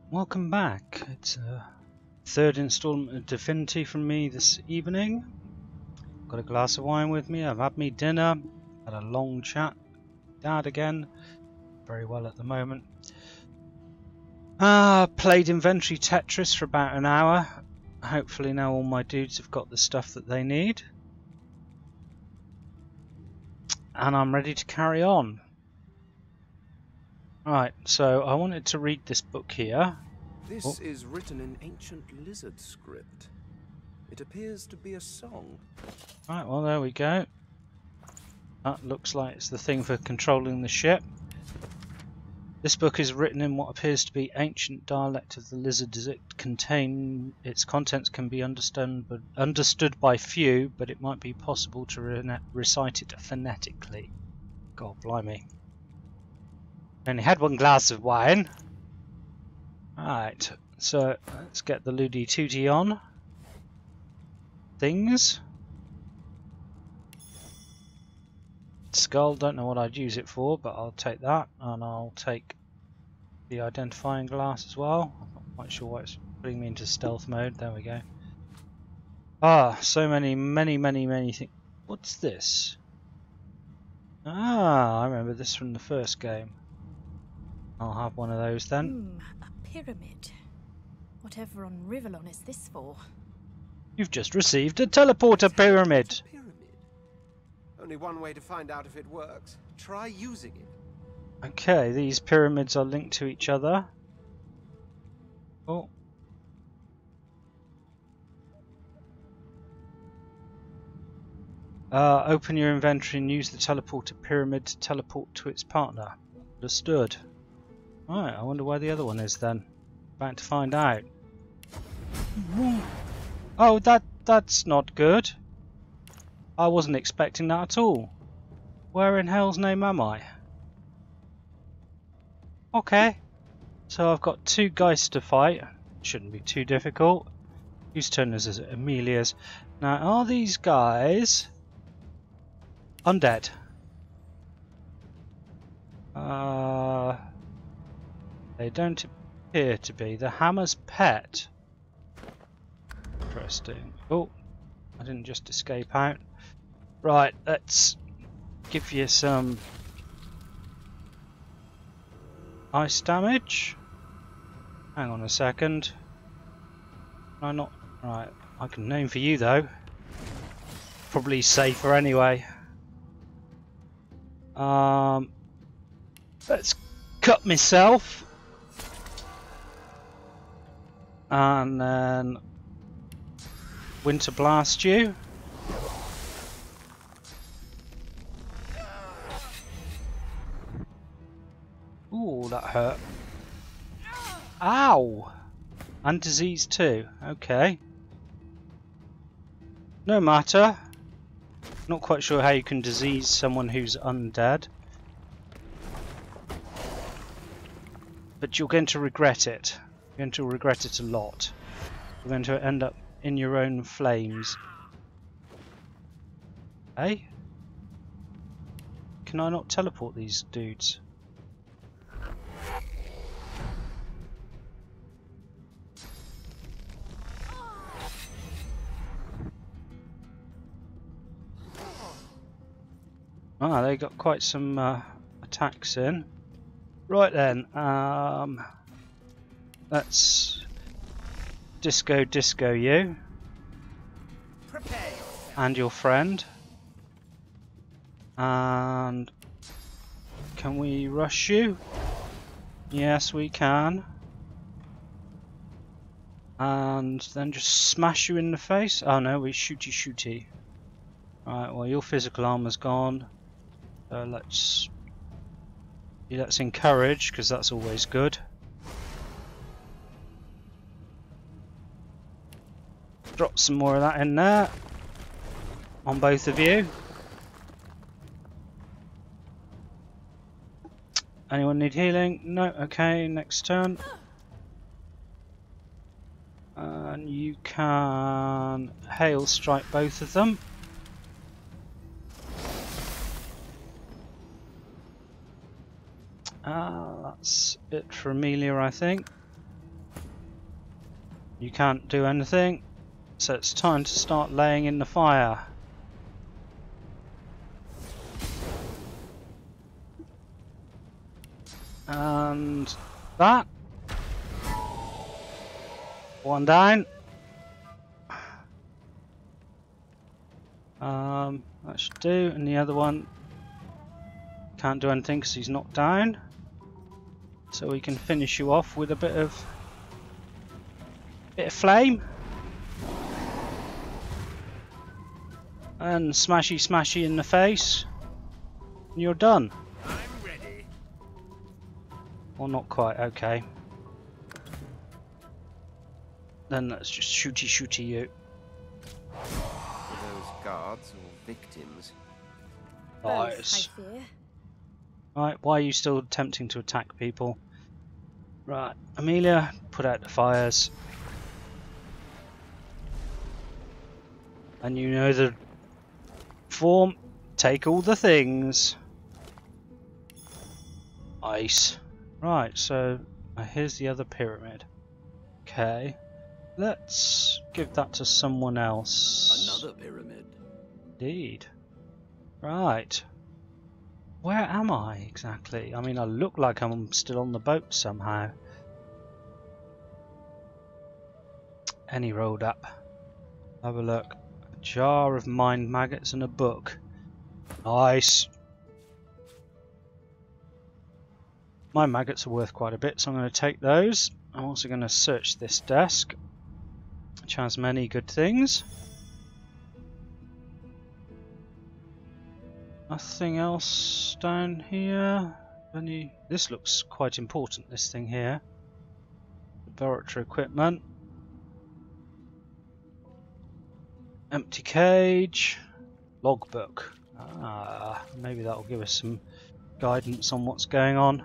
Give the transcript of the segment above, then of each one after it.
Welcome back. It's a third installment of Divinity from me this evening. Got a glass of wine with me, I've had me dinner, had a long chat. Dad again, very well at the moment. Played inventory Tetris for about an hour. Hopefully now all my dudes have got the stuff that they need. And I'm ready to carry on. Right, so I wanted to read this book here. This is written in ancient lizard script. It appears to be a song. Right, well there we go. That looks like it's the thing for controlling the ship. This book is written in what appears to be ancient dialect of the lizard. Its contents can be understood by few, but it might be possible to recite it phonetically. God blimey. Only had one glass of wine. Right, so let's get the Ludi Tooty on. Things. Skull, don't know what I'd use it for, but I'll take that, and I'll take the identifying glass as well. I'm not quite sure why it's putting me into stealth mode. There we go. So many things. What's this? I remember this from the first game. I'll have one of those then. A pyramid. Whatever on Rivellon is this for? You've just received a teleporter pyramid. Only one way to find out if it works. Try using it. Okay, these pyramids are linked to each other. Oh. Open your inventory and use the teleporter pyramid to teleport to its partner. Understood. Right, I wonder where the other one is then. About to find out. Oh, that's not good. I wasn't expecting that at all. Where in hell's name am I? Okay. So I've got two guys to fight. Shouldn't be too difficult. Whose turn is it? Amelia's. Now, are these guys undead? They don't appear to be. The hammer's pet. Interesting. Oh, I didn't just escape out. Right, let's give you some ice damage. Hang on a second. Can I not? Right, I can name for you though. Probably safer anyway. Let's cut myself. And then Winter Blast you. Ooh, that hurt. Ow! And disease too. Okay. No matter. Not quite sure how you can disease someone who's undead. But you're going to regret it. You're going to regret it a lot. You're going to end up in your own flames. Hey? Can I not teleport these dudes? They got quite some attacks in. Right then, let's disco you and your friend. And can we rush you? Yes, we can. And then just smash you in the face. Oh no, we shooty. Right, well your physical armor's gone. Let's encourage, because that's always good. Drop some more of that in there on both of you. Anyone need healing? No. Okay, next turn. And you can hail strike both of them. That's it for Amelia, I think. You can't do anything, so it's time to start laying in the fire. And that. One down. That should do, and the other one can't do anything because he's knocked down. So we can finish you off with a bit of flame. And smashy in the face. And you're done. I'm ready. Well, not quite, okay. Then let's just shooty you. Are those guards or victims? Nice. I fear. Right, why are you still attempting to attack people? Right, Amelia, put out the fires. And you know the form, take all the things. Ice. Right, so here's the other pyramid. Okay, let's give that to someone else. Another pyramid. Indeed. Right. Where am I exactly? I mean, I look like I'm still on the boat somehow. Any road up. Have a look. A jar of mind maggots and a book. Nice. My maggots are worth quite a bit, so I'm going to take those. I'm also going to search this desk, which has many good things. Nothing else down here. This looks quite important, this thing here. Laboratory equipment. Empty cage. Logbook. Ah, maybe that'll give us some guidance on what's going on.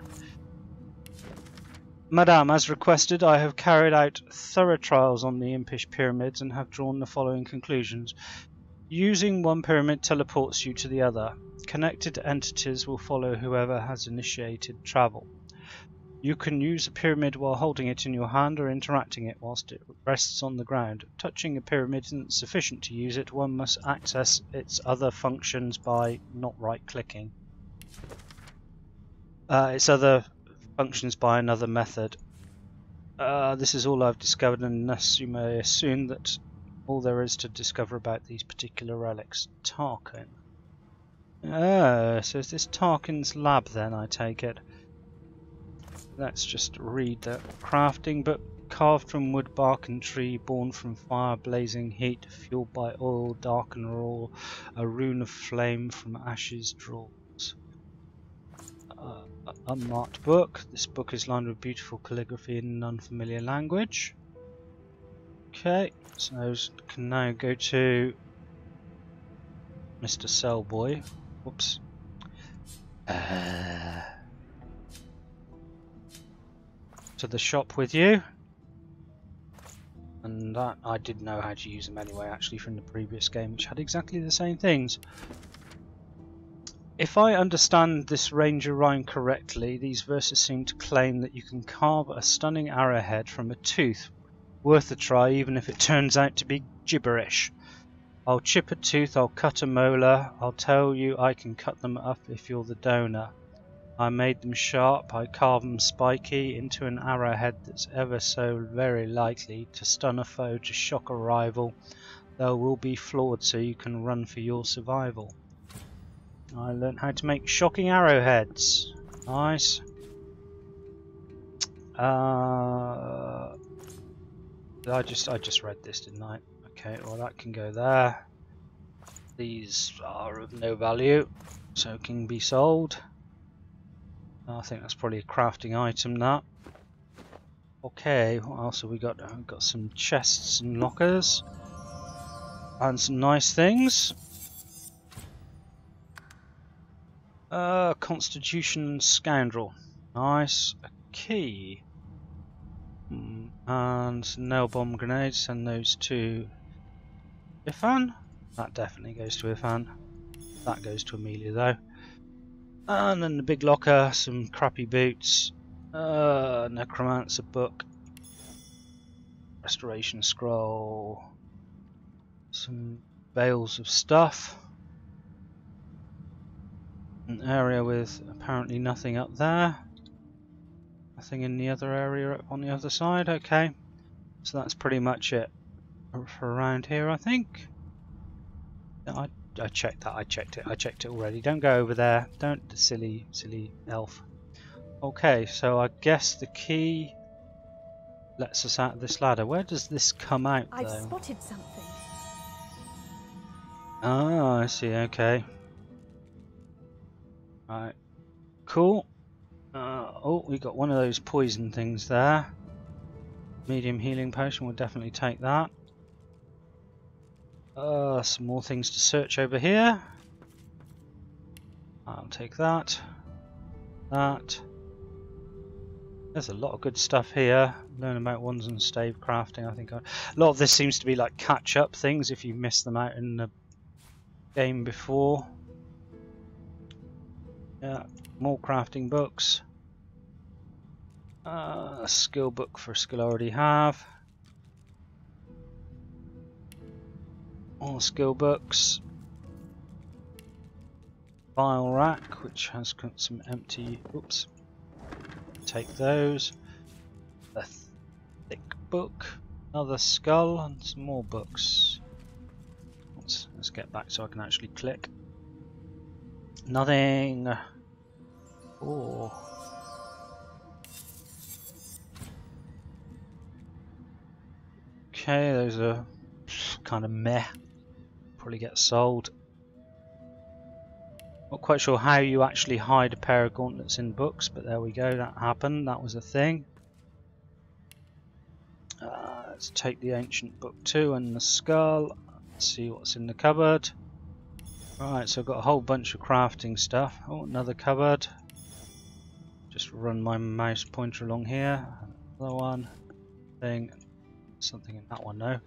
Madame, as requested, I have carried out thorough trials on the impish pyramids and have drawn the following conclusions. Using one pyramid teleports you to the other. Connected entities will follow whoever has initiated travel. You can use a pyramid while holding it in your hand or interacting it whilst it rests on the ground. Touching a pyramid isn't sufficient to use it, one must access its other functions by not right-clicking. Its other functions by another method. This is all I've discovered, and thus you may assume that all there is to discover about these particular relics. Tarkin. Oh, so is this Tarkin's lab then, I take it? Let's just read the crafting book. Carved from wood, bark and tree, born from fire, blazing heat, fueled by oil, dark and raw, a rune of flame from ashes draws. Unmarked book. This book is lined with beautiful calligraphy in an unfamiliar language. Okay, so those can now go to Mr. Cellboy. Whoops. To the shop with you. And that I did know how to use them anyway, actually, from the previous game, which had exactly the same things. If I understand this Ranger rhyme correctly, these verses seem to claim that you can carve a stunning arrowhead from a tooth. Worth a try, even if it turns out to be gibberish. I'll chip a tooth, I'll cut a molar, I'll tell you I can cut them up if you're the donor. I made them sharp, I carve them spiky into an arrowhead that's ever so very likely to stun a foe, to shock a rival. They will be flawed so you can run for your survival. I learned how to make shocking arrowheads. Nice. I just read this, didn't I? Okay, well that can go there. These are of no value, so can be sold. I think that's probably a crafting item, that. Okay, what else have we got? We've got some chests and lockers. And some nice things. Constitution Scoundrel. Nice. A key. And some nail bomb grenades. Send those to Ifan. That definitely goes to Ifan. That goes to Amelia though. And then the big locker, some crappy boots, necromancer book, Restoration scroll. Some bales of stuff. An area with apparently nothing up there. Nothing in the other area up on the other side. Okay. So that's pretty much it for around here, I think. I checked that. I checked it already. Don't go over there. Don't, silly elf. Okay, so I guess the key lets us out of this ladder. Where does this come out, though? I've spotted something. Ah, I see. Okay. Right. Cool. Oh, we got one of those poison things there. Medium healing potion. We'll definitely take that. Some more things to search over here. I'll take that. That. There's a lot of good stuff here. Learn about wands and stave crafting. I think a lot of this seems to be like catch-up things if you missed them out in the game before. Yeah, more crafting books. A skill book for a skill I already have. More skill books. File rack, which has got some empty. Oops. Take those. A thick book. Another skull and some more books. Let's get back so I can actually click. Nothing. Oh. Okay, those are kind of meh. Probably get sold. Not quite sure how you actually hide a pair of gauntlets in books, but there we go, that happened, that was a thing. Let's take the ancient book 2 and the skull. Let's see what's in the cupboard. Right, so I've got a whole bunch of crafting stuff. Oh, another cupboard. Just run my mouse pointer along here. Another one. Thing. Something in that one though.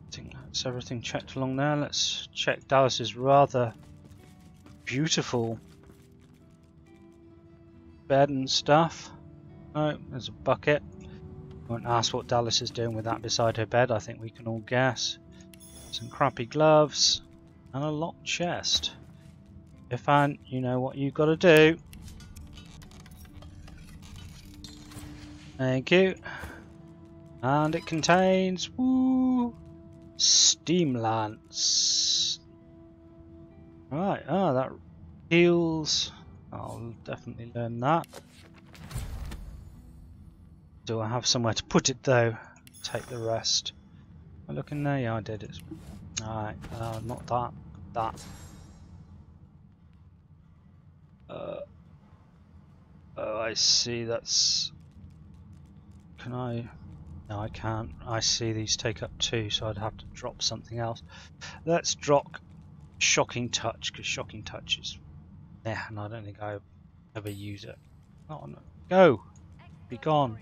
I think that's everything checked along there. Let's check Dallis's rather beautiful bed and stuff. Oh, there's a bucket. Won't ask what Dallis is doing with that beside her bed. I think we can all guess. Some crappy gloves and a locked chest. Ifan, you know what you've got to do. Thank you. And it contains steam lance. Right, that heals. I'll definitely learn that. Do I have somewhere to put it though? Take the rest. Am I looking there? Yeah, I did it. Alright, not that. That. Oh, I see. That's. Can I? No, I can't. I see these take up 2, so I'd have to drop something else. Let's drop Shocking Touch, because Shocking Touch is. Yeah, and I don't think I ever use it. Oh no. Go! Be gone.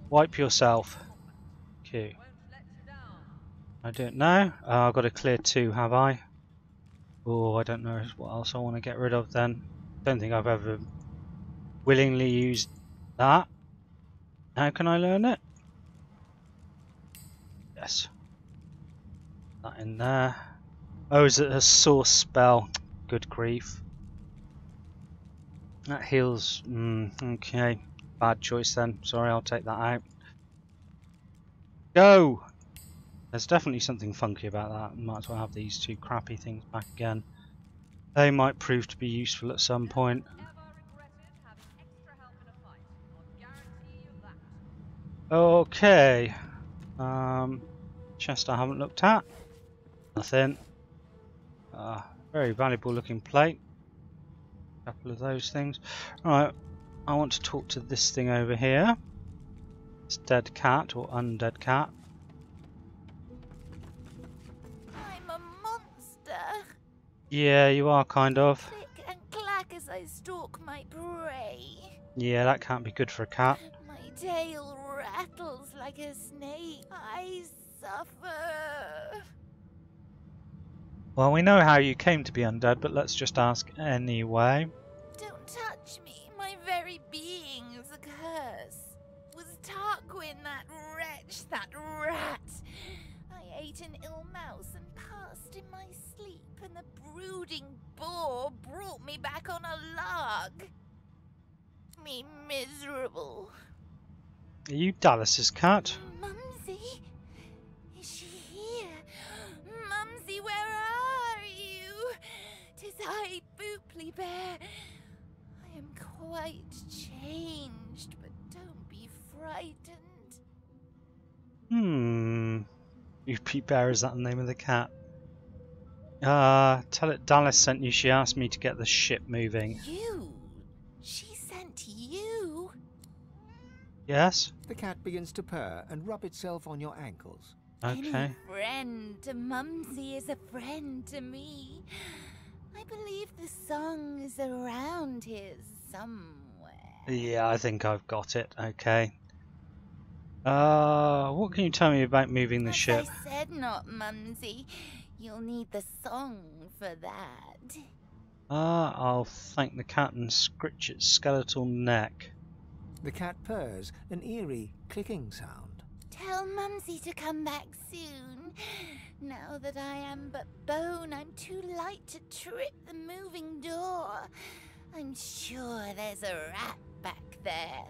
Wipe yourself. Q. I don't know. I've got to clear 2, have I? Oh, I don't know what else I want to get rid of then. Don't think I've ever willingly used that. How can I learn it? Yes. That in there. Oh, is it a source spell? Good grief. That heals. Okay. Bad choice then. Sorry, I'll take that out. Go! There's definitely something funky about that. Might as well have these 2 crappy things back again. They might prove to be useful at some point. Okay. Chest I haven't looked at. Nothing. Very valuable looking plate. A couple of those things. Right. I want to talk to this thing over here. It's dead cat or undead cat. I'm a monster. Yeah, you are kind of. Click and clack as I stalk my prey. Yeah, that can't be good for a cat. My tail rattles like a snake. I suffer. Well, we know how you came to be undead, but let's just ask anyway. Don't touch me. My very being is a curse. was Tarquin, that wretch, that rat. I ate an ill mouse and passed in my sleep, and the brooding boar brought me back on a log. Me miserable. Are you Dallis's cat? Mumsy? Is she here? Mumsy, where are you? 'Tis I, Booply Bear. I am quite changed, but don't be frightened. You Pete Bear, is that the name of the cat? Tell it Dallis sent you. She asked me to get the ship moving. You? She sent you? Yes? The cat begins to purr and rub itself on your ankles. Okay. Any friend to Mumsy is a friend to me. I believe the song is around here somewhere. Yeah, I think I've got it. Okay. What can you tell me about moving the ship? I said not, Mumsy. You'll need the song for that. I'll thank the cat and scritch its skeletal neck. The cat purrs, an eerie clicking sound. Tell Mumsy to come back soon. Now that I am but bone, I'm too light to trip the moving door. I'm sure there's a rat back there.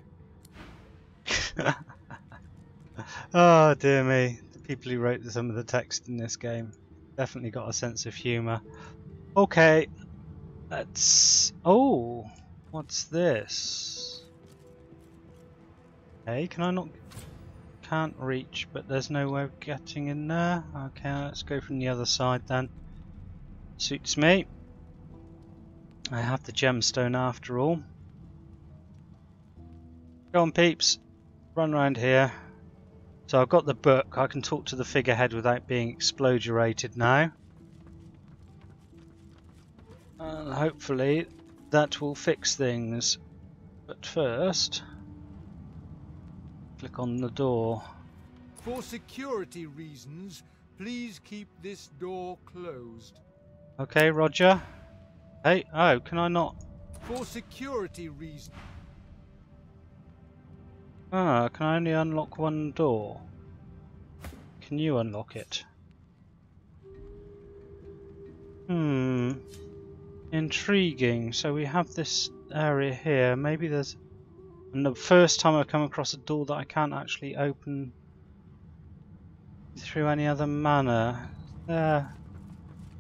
Oh dear me, the people who wrote some of the text in this game definitely got a sense of humour. Okay, let's... Oh, what's this? Hey, can I not... Can't reach, but there's no way of getting in there. Okay, let's go from the other side then. Suits me. I have the gemstone after all. Go on, peeps. Run around here. So I've got the book. I can talk to the figurehead without being explodurated now. And hopefully that will fix things. But first, click on the door. For security reasons, please keep this door closed. Okay, Roger. Hey, oh, can I not? For security reasons. Ah, can I only unlock one door? Can you unlock it? Intriguing. So we have this area here. Maybe there's... And the first time I've come across a door that I can't actually open through any other manner.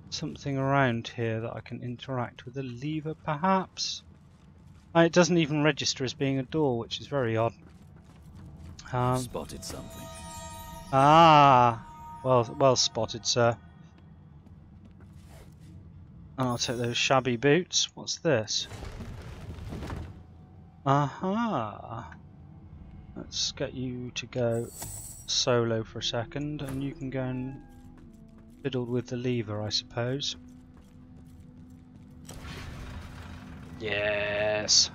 Something around here that I can interact with a lever, perhaps? It doesn't even register as being a door, which is very odd. Spotted something. Well spotted, sir. And I'll take those shabby boots. What's this? Aha! Let's get you to go solo for a second, and you can go and fiddle with the lever, I suppose. Yes!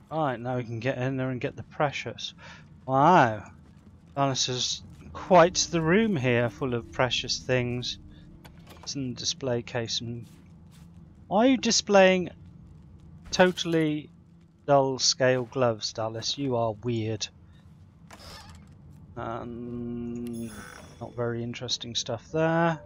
Right, now we can get in there and get the precious. Wow! Dallis has quite the room here full of precious things. It's in the display case. And why are you displaying totally dull scale gloves, Dallis? You are weird. Not very interesting stuff there.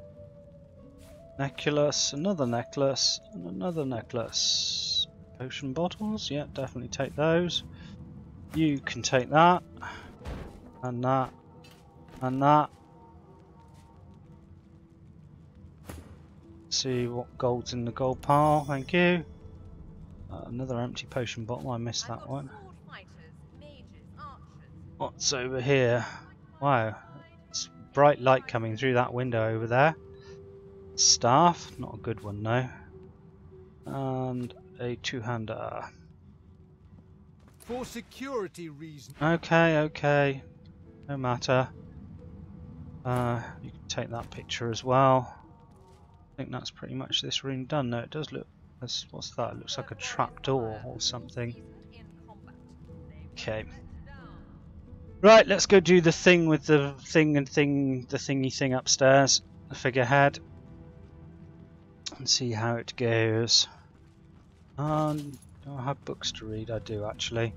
Necklace, another necklace, and another necklace. Potion bottles, yeah, definitely take those. You can take that, and that, and that. See what gold's in the gold pile, thank you. Another empty potion bottle, I missed that one. What's over here? Wow, it's bright light coming through that window over there. Staff, not a good one though. And a two-hander. For security reasons. Okay, no matter. You can take that picture as well. I think that's pretty much this room done. No, it does look. What's that? It looks like a trap door or something. Okay. Right, let's go do the thing with the thingy thing upstairs, the figurehead, and see how it goes. Do I have books to read? I do actually.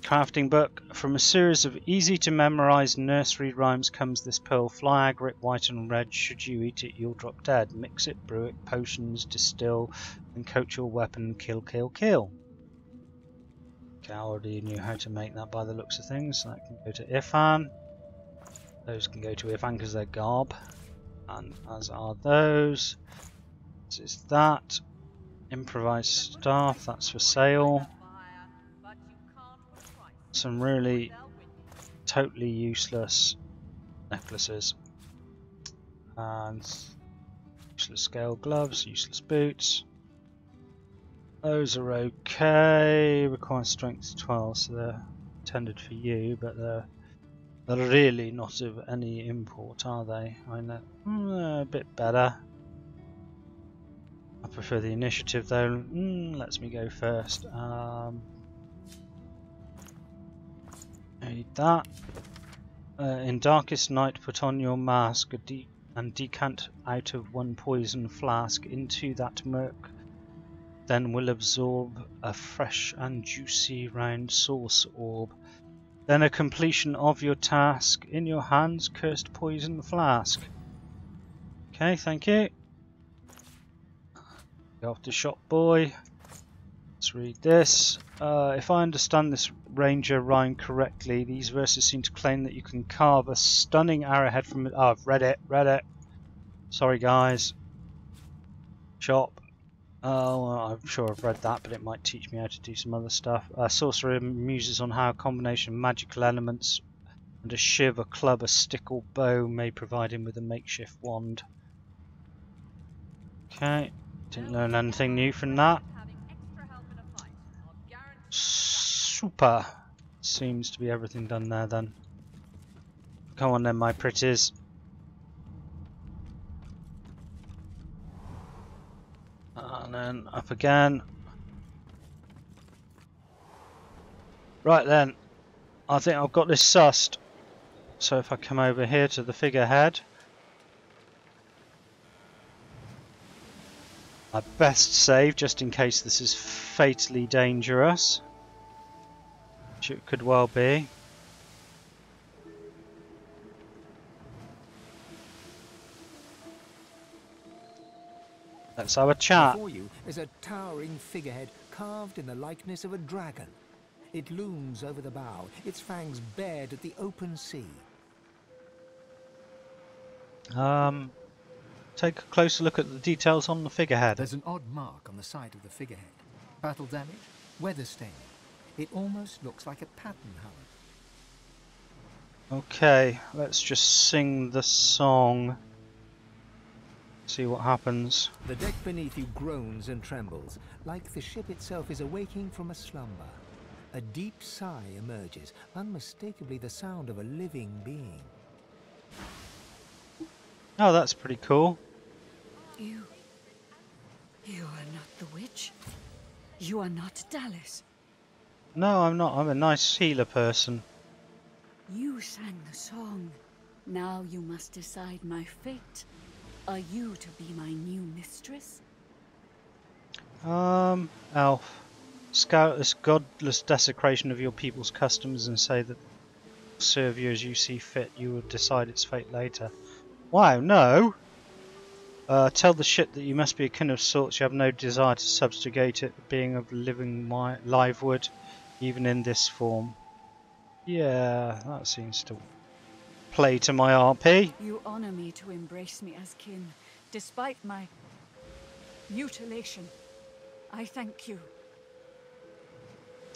Crafting book. From a series of easy to memorize nursery rhymes comes this pearl. Fly, agate, white and red. Should you eat it, you'll drop dead. Mix it, brew it, potions, distill, and coat your weapon. Kill, kill, kill. Okay, I already knew how to make that by the looks of things. That can go to Ifan. Those can go to Ifan because they're garb. And as are those. This is that. Improvised staff, that's for sale. Some really totally useless necklaces. And useless scale gloves, useless boots. Those are okay. Require strength 12, so they're intended for you, but they're really not of any import, are they? I know. A bit better. I prefer the initiative though. Lets me go first. Need that. In darkest night, put on your mask and decant out of one poison flask into that murk. Then will absorb a fresh and juicy round sauce orb. Then a completion of your task. In your hands, cursed poison flask. Okay, thank you. Go off to shop boy. Let's read this. If I understand this ranger rhyme correctly, these verses seem to claim that you can carve a stunning arrowhead from it. Oh, I've read it. Sorry guys. Shop. Oh, well, I'm sure I've read that, but it might teach me how to do some other stuff. Sorcerer muses on how a combination of magical elements and a shiv, a club, a stick or bow may provide him with a makeshift wand. Okay. Didn't learn anything new from that. Super. Seems to be everything done there then. Come on then, my pretties. And then up again. Right then. I think I've got this sussed. So if I come over here to the figurehead. I best save just in case this is fatally dangerous, which it could well be. Let's have a chat. Before you is a towering figurehead carved in the likeness of a dragon. It looms over the bow, its fangs bared at the open sea. Take a closer look at the details on the figurehead. There's an odd mark on the side of the figurehead. Battle damage, weather stain. It almost looks like a pattern, Howard. Okay, let's just sing the song. See what happens. The deck beneath you groans and trembles, like the ship itself is awaking from a slumber. A deep sigh emerges, unmistakably the sound of a living being. Oh, that's pretty cool. You are not the witch. You are not Dallis. No, I'm not. I'm a nice healer person. You sang the song. Now you must decide my fate. Are you to be my new mistress? Elf. Scout this godless desecration of your people's customs and say that serve you as you see fit. You will decide its fate later. Wow, no! Tell the ship that you must be akin of sorts. You have no desire to subjugate it, being of living live wood, even in this form. Yeah, that seems to play to my RP. You honor me to embrace me as kin, despite my mutilation. I thank you.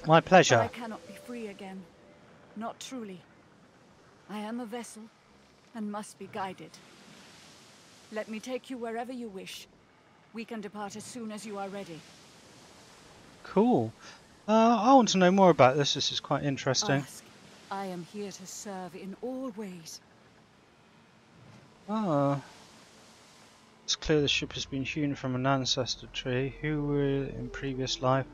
My pleasure. But I cannot be free again. Not truly. I am a vessel and must be guided. Let me take you wherever you wish. We can depart as soon as you are ready. Cool. I want to know more about this. This is quite interesting. Ask. I am here to serve in all ways. Ah. It's clear the ship has been hewn from an ancestor tree. Who were in previous life?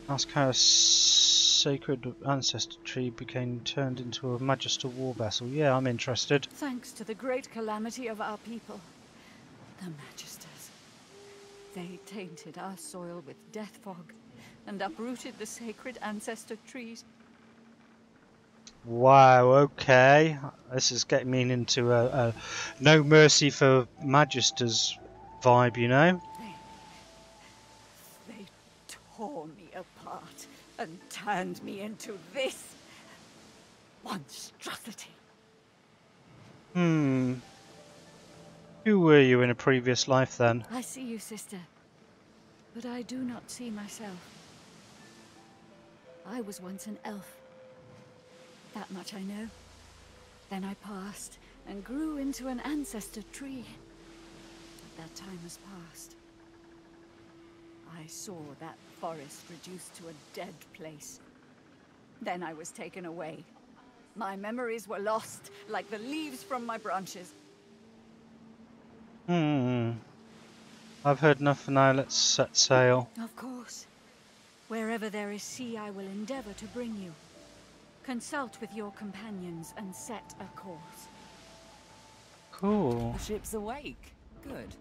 Ask how a sacred ancestor tree became turned into a magister war vessel. Yeah, I'm interested. Thanks to the great calamity of our people, the Magisters. They tainted our soil with death fog and uprooted the sacred ancestor trees. Wow, okay. This is getting me into a no mercy for Magisters vibe, you know? They tore me apart and turned me into this monstrosity. Who were you in a previous life then? I see you, sister, but I do not see myself. I was once an elf. That much I know. Then I passed and grew into an ancestor tree. That time has passed. I saw that forest reduced to a dead place. Then I was taken away. My memories were lost, like the leaves from my branches. I've heard enough for now, let's set sail. Of course. Wherever there is sea, I will endeavor to bring you. Consult with your companions and set a course. Cool. The ship's awake. Good.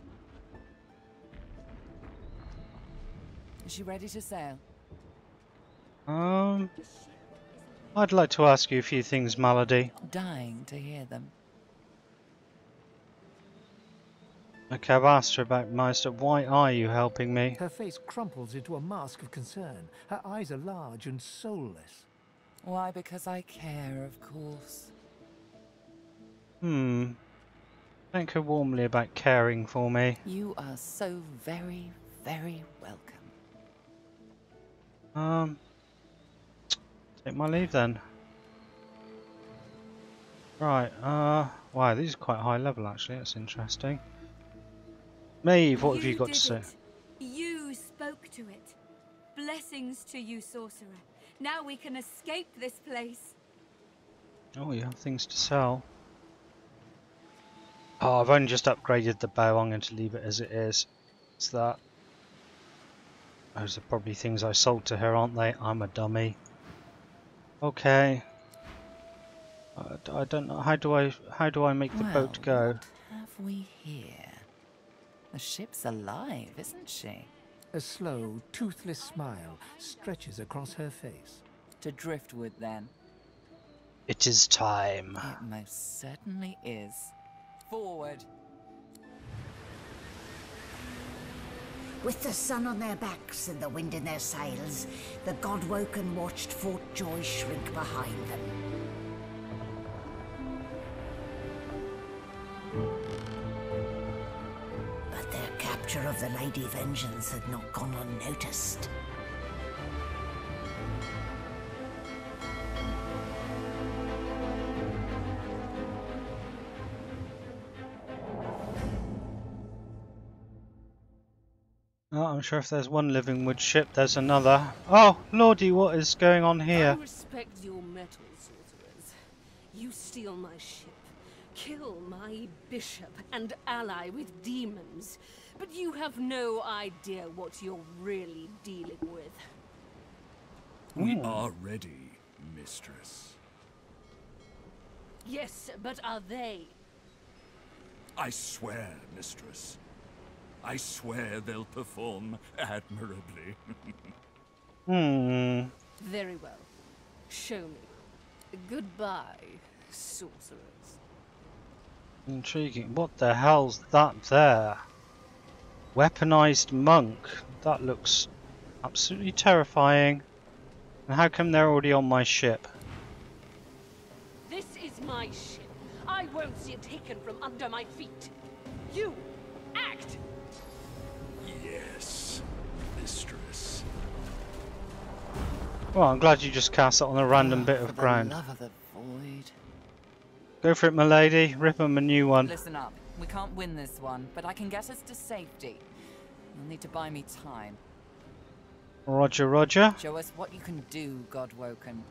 Is she ready to sail? I'd like to ask you a few things, Malady. Dying to hear them. Okay, I've asked her about Meister. Why are you helping me? Her face crumples into a mask of concern. Her eyes are large and soulless. Why? Because I care, of course. Thank her warmly about caring for me. You are so very, very welcome. Take my leave then. Right, wow, these are quite high level actually, that's interesting. Maeve, what have you got to say? You spoke to it. Blessings to you, sorcerer. Now we can escape this place. Oh, you have things to sell. Oh, I've only just upgraded the bow, I'm going to leave it as it is. It's that. Those are probably things I sold to her, aren't they? I'm a dummy. Okay. I don't know, how do I make the boat go? What have we here? The ship's alive, isn't she? A slow, toothless smile stretches across her face. To driftwood, then. It is time. It most certainly is. Forward. With the sun on their backs and the wind in their sails, the God-woken watched Fort Joy shrink behind them. But their capture of the Lady Vengance had not gone unnoticed. Oh, I'm sure if there's one living wood ship, there's another. Oh, lordy, what is going on here? I respect your mettle, sorcerers. You steal my ship, kill my bishop, and ally with demons. But you have no idea what you're really dealing with. We are ready, mistress. Yes, but are they? I swear, mistress. I swear they'll perform admirably. Very well. Show me. Goodbye, sorcerers. Intriguing. What the hell's that there? Weaponized monk. That looks absolutely terrifying. And how come they're already on my ship? This is my ship. I won't see it taken from under my feet. You, act! Yes, mistress. Well, I'm glad you just cast it on a random bit of ground. For the love of the void. Go for it, my lady. Rip 'em a new one. Listen up. We can't win this one, but I can get us to safety. You'll need to buy me time. Roger, roger. Show us what you can do, Godwoken.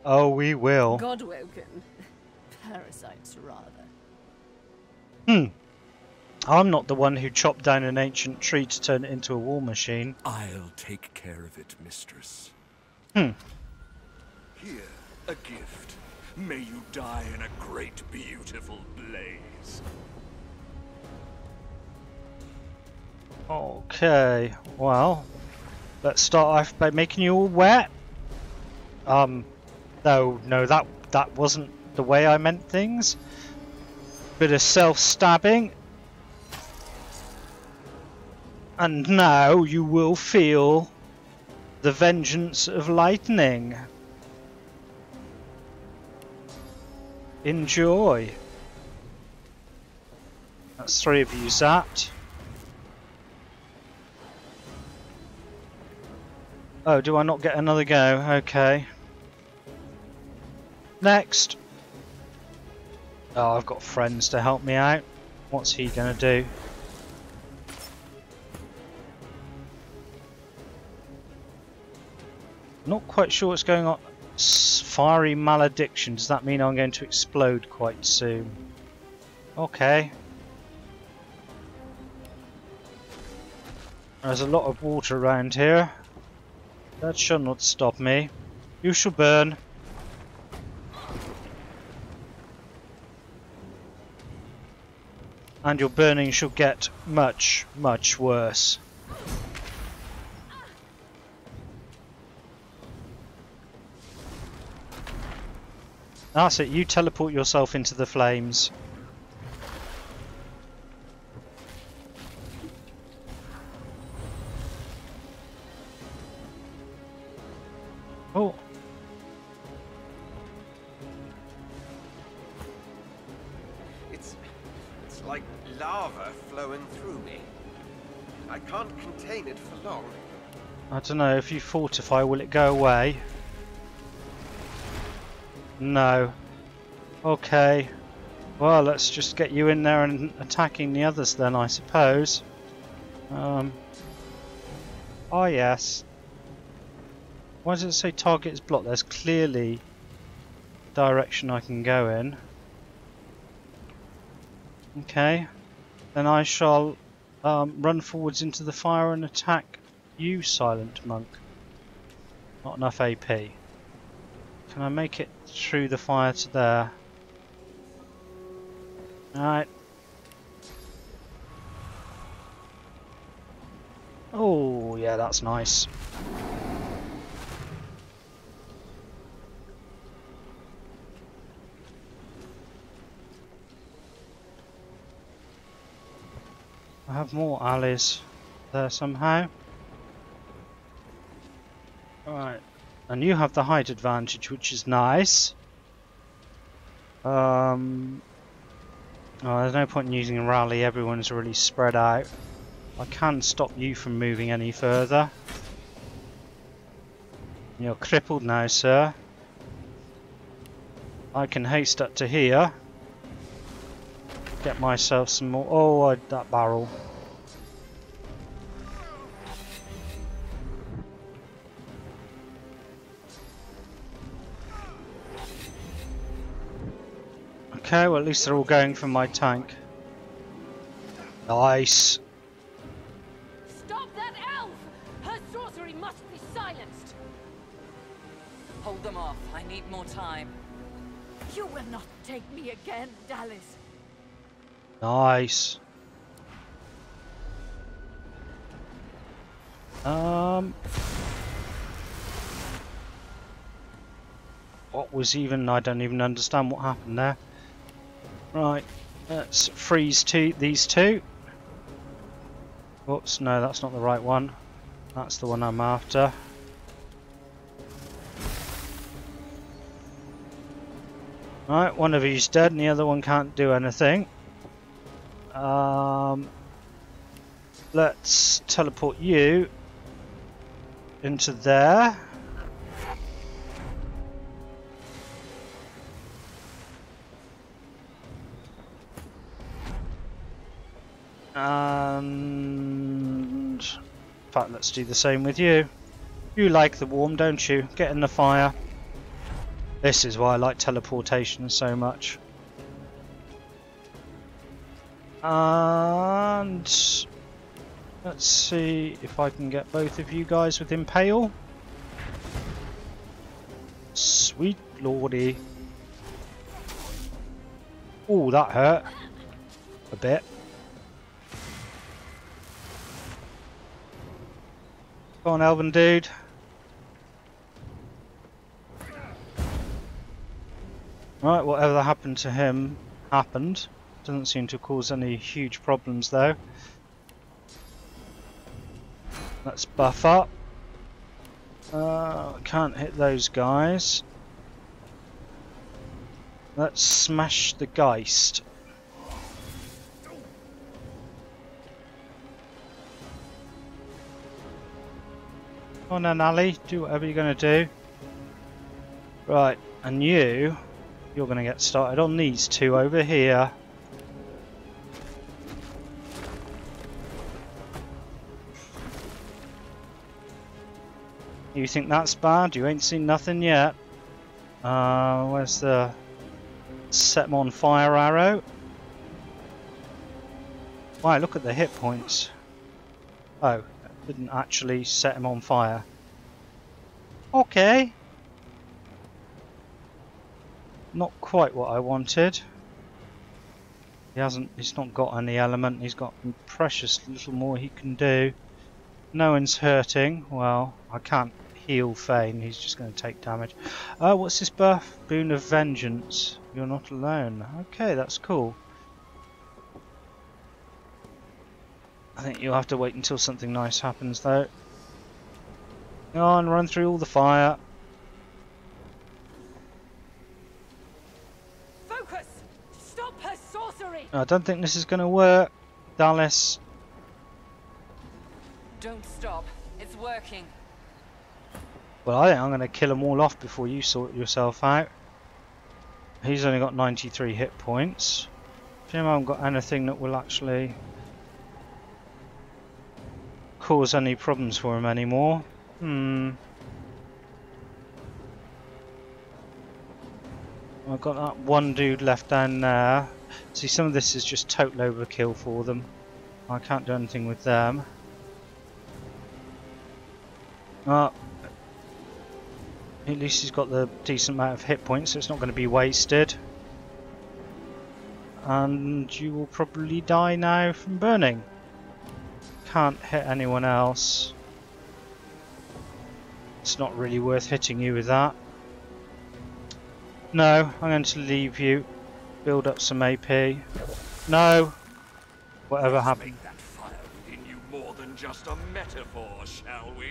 Oh, we will. Godwoken. Parasites, rather. I'm not the one who chopped down an ancient tree to turn it into a war machine. I'll take care of it, mistress. Hmm. Here, a gift. May you die in a great, beautiful blaze. Okay, well, let's start off by making you all wet. No, that wasn't the way I meant things. Bit of self-stabbing. And now you will feel the vengeance of lightning. Enjoy. That's 3 of you zapped. Oh, do I not get another go? Okay. Next. Oh, I've got friends to help me out. What's he gonna do? Not quite sure what's going on. Fiery malediction. Does that mean I'm going to explode quite soon? Okay. There's a lot of water around here. That shall not stop me. You shall burn. And your burning shall get much, much worse. That's it, you teleport yourself into the flames. Oh. It's like lava flowing through me. I can't contain it for long. I don't know, if you fortify, will it go away? No. Okay. Well, let's just get you in there and attacking the others then, I suppose. Oh yes. Why does it say target is blocked? There's clearly a direction I can go in. Okay. Then I shall run forwards into the fire and attack you, Silent Monk. Not enough AP. Can I make it through the fire to there? Alright. Oh, yeah, that's nice. I have more allies there somehow. Alright. And you have the height advantage, which is nice. Oh, there's no point in using a rally, everyone's really spread out. I can stop you from moving any further. You're crippled now, sir. I can haste up to here. Get myself some more. Oh, that barrel. Okay, well at least they're all going for my tank. Nice. Stop that elf! Her sorcery must be silenced! Hold them off. I need more time. You will not take me again, Dallis. Nice. What was even? I don't even understand what happened there. Right, let's freeze these two. Oops, no, that's not the right one. That's the one I'm after. Right, one of you's dead and the other one can't do anything. Let's teleport you into there. And in fact, let's do the same with you. You like the warm, don't you? Get in the fire. This is why I like teleportation so much. And let's see if I can get both of you guys with Impale. Sweet lordy. Oh, that hurt a bit. Go on, Elven dude. Right, whatever happened to him happened. Doesn't seem to cause any huge problems though. Let's buff up. Can't hit those guys. Let's smash the Geist. Come on then, Ali, do whatever you're going to do. Right, and you're going to get started on these two over here. You think that's bad? You ain't seen nothing yet. Where's the set 'em on fire arrow? Wow, look at the hit points. Oh, didn't actually set him on fire. Okay. Not quite what I wanted. He's not got any element. He's got precious little more he can do. No one's hurting. Well, I can't heal Fane. He's just going to take damage. What's this buff? Boon of Vengeance. You're not alone. Okay, that's cool. I think you'll have to wait until something nice happens though. Go on, run through all the fire. Focus! Stop her sorcery! I don't think this is going to work, Dallis. Don't stop. It's working. Well, I think I'm going to kill them all off before you sort yourself out. He's only got 93 hit points. Jim, I haven't got anything that will actually cause any problems for him anymore. I've got that one dude left down there. See, some of this is just total overkill for them. I can't do anything with them. At least he's got the decent amount of hit points, so it's not going to be wasted. And you will probably die now from burning. Can't hit anyone else. It's not really worth hitting you with that. No, I'm going to leave you. Build up some AP. No! Whatever happened. Make that fire within you more than just a metaphor, shall we?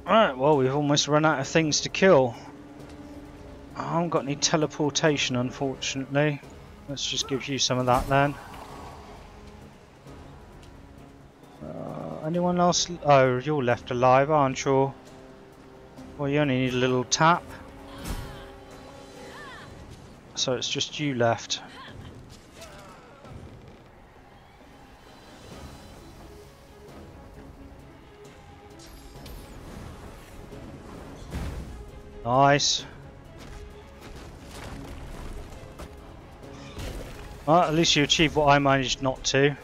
Right, well, we've almost run out of things to kill. I haven't got any teleportation, unfortunately. Let's just give you some of that then. Anyone else? Oh, you're left alive, aren't you? Well, you only need a little tap. So it's just you left. Nice. Well, at least you achieved what I managed not to.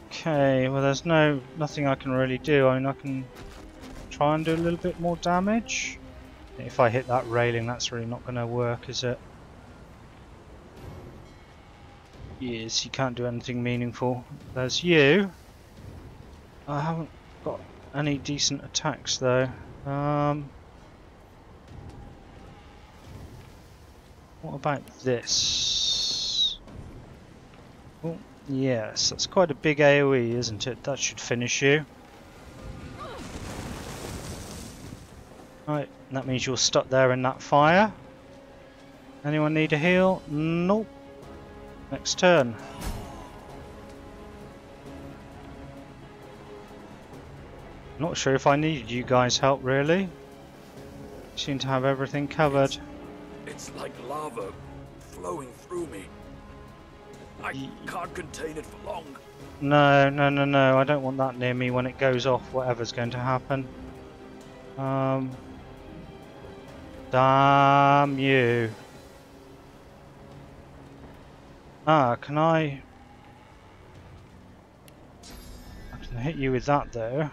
Okay, well there's nothing I can really do. I mean, I can try and do a little bit more damage. If I hit that railing, that's really not going to work, is it? Yes, you can't do anything meaningful. There's you. I haven't got any decent attacks though. What about this? Oh, yes, that's quite a big AoE, isn't it? That should finish you. Right, that means you're stuck there in that fire. Anyone need a heal? Nope. Next turn. Not sure if I needed you guys' help really. Seem to have everything covered. It's like lava flowing through me. I can't contain it for long. No, no, no, no. I don't want that near me when it goes off, whatever's going to happen. Damn you. Ah, can I? I can hit you with that though.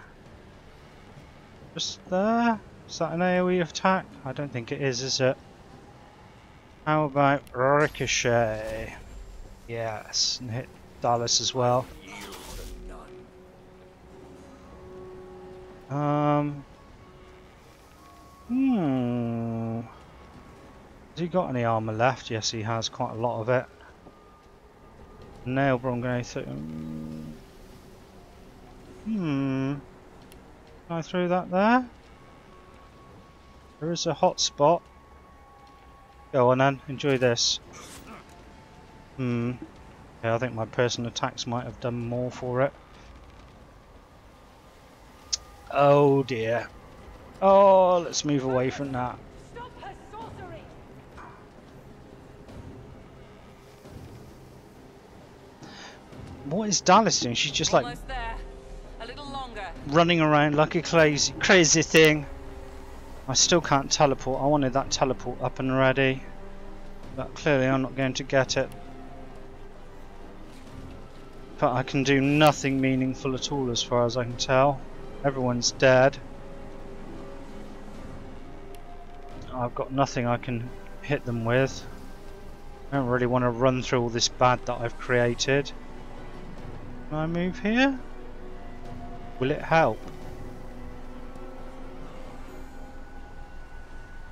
Just there? Is that an AoE attack? I don't think it is it? How about Ricochet? Yes, and hit Dallis as well. Has he got any armour left? Yes, he has quite a lot of it. Nail I'm going to throw. Can I throw that there? There is a hot spot. Go on then, enjoy this. Yeah, I think my personal attacks might have done more for it. Oh dear. Oh, let's move away from that. Stop her sorcery! What is Dallis doing? She's just like Almost there. A little longer. running around like a crazy thing. I still can't teleport. I wanted that teleport up and ready, but clearly I'm not going to get it. But I can do nothing meaningful at all as far as I can tell. Everyone's dead. I've got nothing I can hit them with. I don't really want to run through all this bad that I've created. Can I move here? Will it help?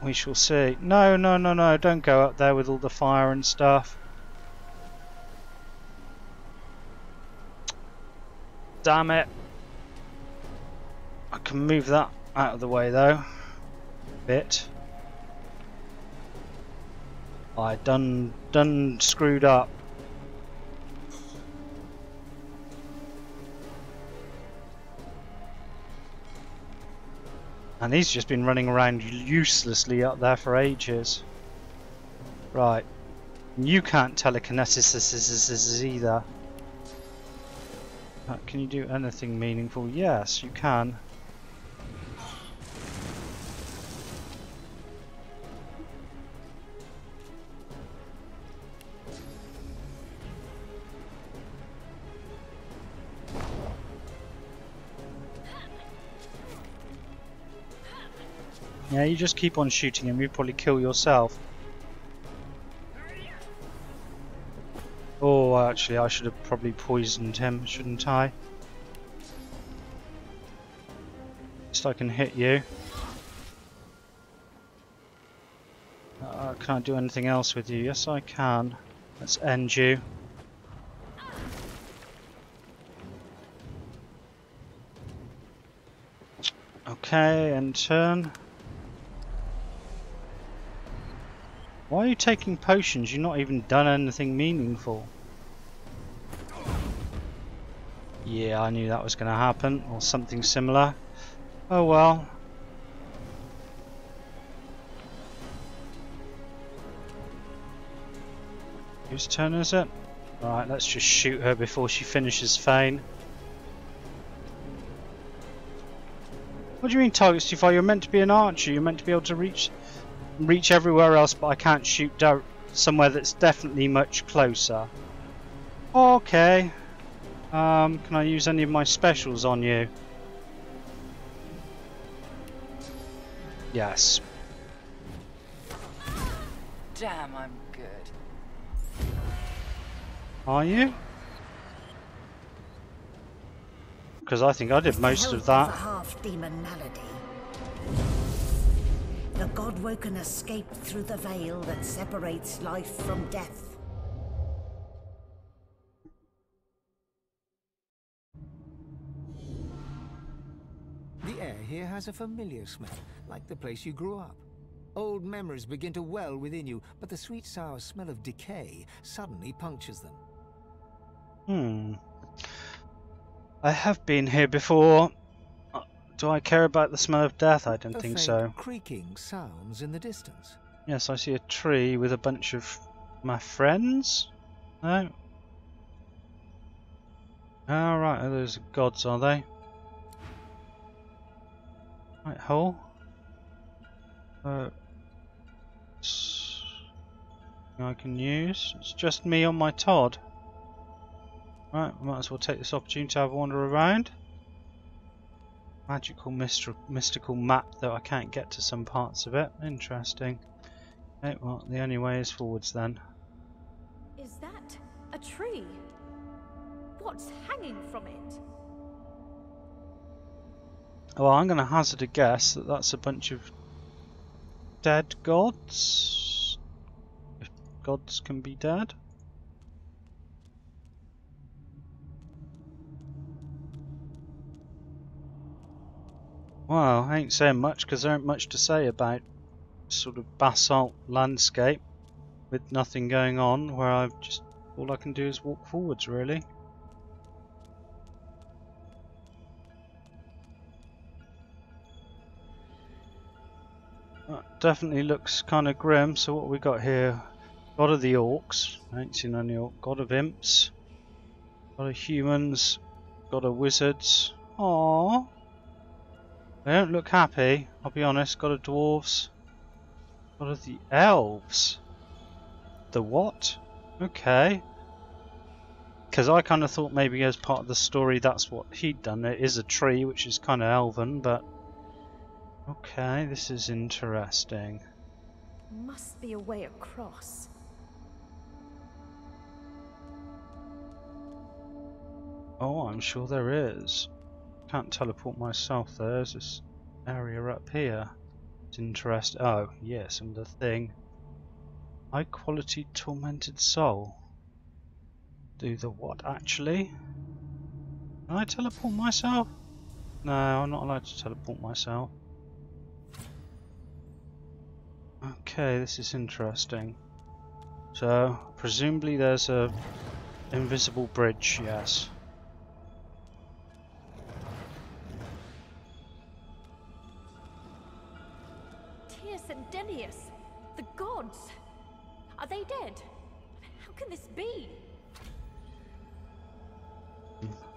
We shall see. No, no, no, no, don't go up there with all the fire and stuff. Damn it. I can move that out of the way though. A bit. I done screwed up. And he's just been running around uselessly up there for ages. Right. You can't telekinesis either. Can you do anything meaningful? Yes, you can. Yeah, you just keep on shooting him, you'd probably kill yourself. Oh, actually, I should have probably poisoned him, shouldn't I? At least I can hit you. Can I do anything else with you? Yes, I can. Let's end you. Okay, end turn. Why are you taking potions? You've not even done anything meaningful. Yeah, I knew that was going to happen, or something similar. Oh well. Whose turn is it? Alright, let's just shoot her before she finishes Fane. What do you mean targets too far? You're meant to be an archer, you're meant to be able to reach everywhere else, but I can't shoot somewhere that's definitely much closer. Okay. Can I use any of my specials on you? Yes. Damn, I'm good. Are you? Because I think I did most of that. Half-demon malady. The God-woken escaped through the veil that separates life from death. The air here has a familiar smell, like the place you grew up. Old memories begin to well within you, but the sweet sour smell of decay suddenly punctures them. I have been here before. Do I care about the smell of death? I don't think so. Creaking sounds in the distance. Yes, I see a tree with a bunch of my friends. No. Oh, right, those are gods, are they? Right, hole. I can use. It's just me on my Todd. Right, might as well take this opportunity to have a wander around. Magical mystical map, though I can't get to some parts of it. Interesting. Okay, well, the only way is forwards then. Is that a tree? What's hanging from it? Well, I'm going to hazard a guess that that's a bunch of dead gods. If gods can be dead. Well, I ain't saying much because there ain't much to say about sort of basalt landscape with nothing going on, where I've just all I can do is walk forwards really. That definitely looks kind of grim. So what we got here? God of the orcs. I ain't seen any orc. God of imps. God of humans. God of wizards. Aww. They don't look happy, I'll be honest. God of dwarves. God of the elves. The what? Okay. Because I kind of thought maybe as part of the story that's what he'd done. It is a tree, which is kind of elven, but... Okay, this is interesting. Must be a way across. Oh, I'm sure there is. Can't teleport myself there. There's this area up here. It's interesting. Oh, yes, and the thing. High quality tormented soul. Do the what actually? Can I teleport myself? No, I'm not allowed to teleport myself. Okay, this is interesting. So, presumably there's a invisible bridge, yes. And Dallis, the gods, are they dead? How can this be?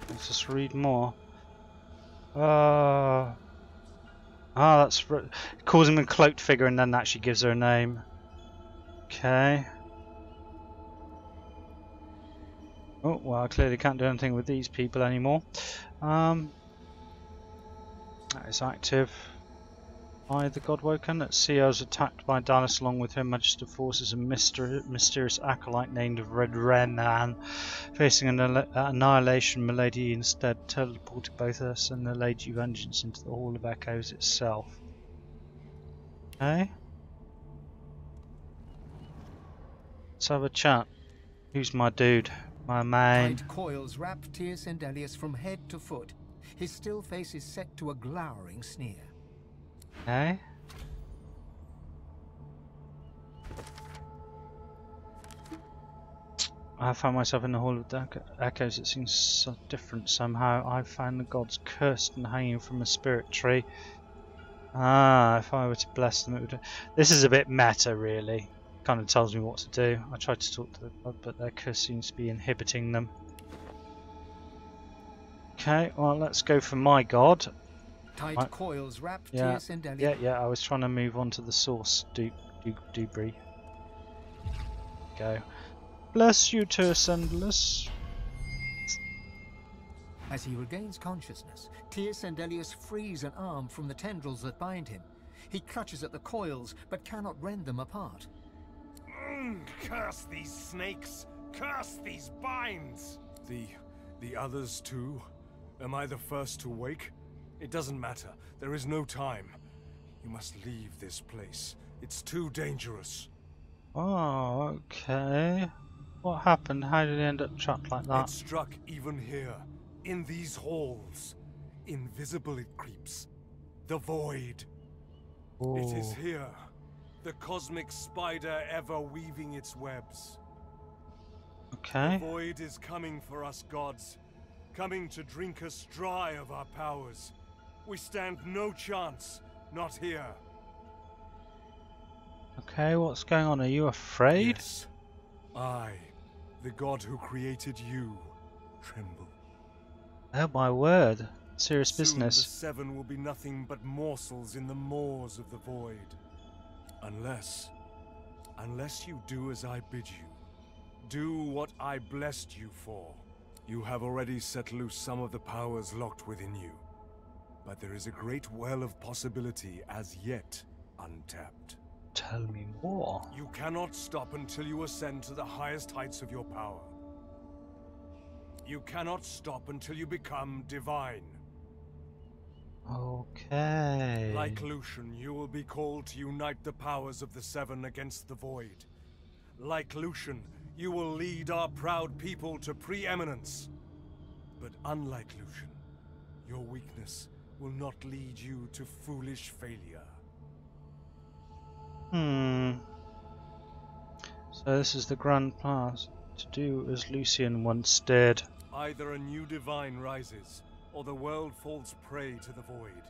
Let's just read more. That's calls him a cloaked figure and then actually gives her a name. Okay. Oh well, I clearly can't do anything with these people anymore. That is active. By the Godwoken. At sea, I was attacked by Dallis along with Her Majesty forces, a mysterious acolyte named Red Renan. Facing an annihilation, Milady instead teleported both us and the Lady Vengance into the Hall of Echoes itself. Okay. Let's have a chat. Who's my dude? My main. Tight coils wrap Tyr's and Dallis from head to foot. His still face is set to a glowering sneer. Okay. I found myself in the Hall of Echoes. It seems so different somehow. I found the gods cursed and hanging from a spirit tree. Ah, if I were to bless them, it would. This is a bit meta, really. Kind of tells me what to do. I tried to talk to the god, but their curse seems to be inhibiting them. Okay, well, let's go for my god. Tight coils wrap Tyr's and Dallis. Yeah, I was trying to move on to the source debris. Go. Bless you, Tyr's and Dallis. As he regains consciousness, Tyr's and Dallis frees an arm from the tendrils that bind him. He clutches at the coils, but cannot rend them apart. Curse these snakes! Curse these binds! The others too? Am I the first to wake? It doesn't matter. There is no time. You must leave this place. It's too dangerous. Oh, okay. What happened? How did it end up trapped like that? It struck even here, in these halls. Invisible it creeps. The void. Ooh. It is here. The cosmic spider ever weaving its webs. Okay. The void is coming for us gods. Coming to drink us dry of our powers. We stand no chance, not here. Okay, what's going on? Are you afraid? Yes. I, the god who created you, tremble. Oh my word. Serious business. Soon the seven will be nothing but morsels in the maws of the void. Unless you do as I bid you. Do what I blessed you for. You have already set loose some of the powers locked within you. But there is a great well of possibility as yet untapped. Tell me more. You cannot stop until you ascend to the highest heights of your power. You cannot stop until you become divine. Okay. Like Lucian, you will be called to unite the powers of the Seven against the Void. Like Lucian, you will lead our proud people to preeminence. But unlike Lucian, your weakness will not lead you to foolish failure. So this is the grand plan, to do as Lucian once did. Either a new divine rises, or the world falls prey to the void.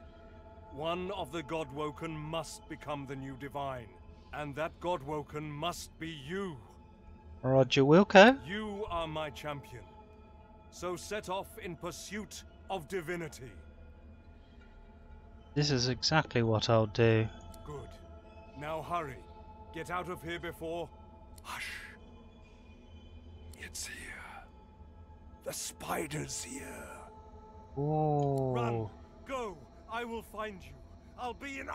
One of the Godwoken must become the new divine, and that Godwoken must be you. Roger Wilco. You are my champion. So set off in pursuit of divinity. This is exactly what I'll do. Good. Now hurry. Get out of here before... Hush. It's here. The spider's here. Oh. Run. Go. I will find you. I'll be in...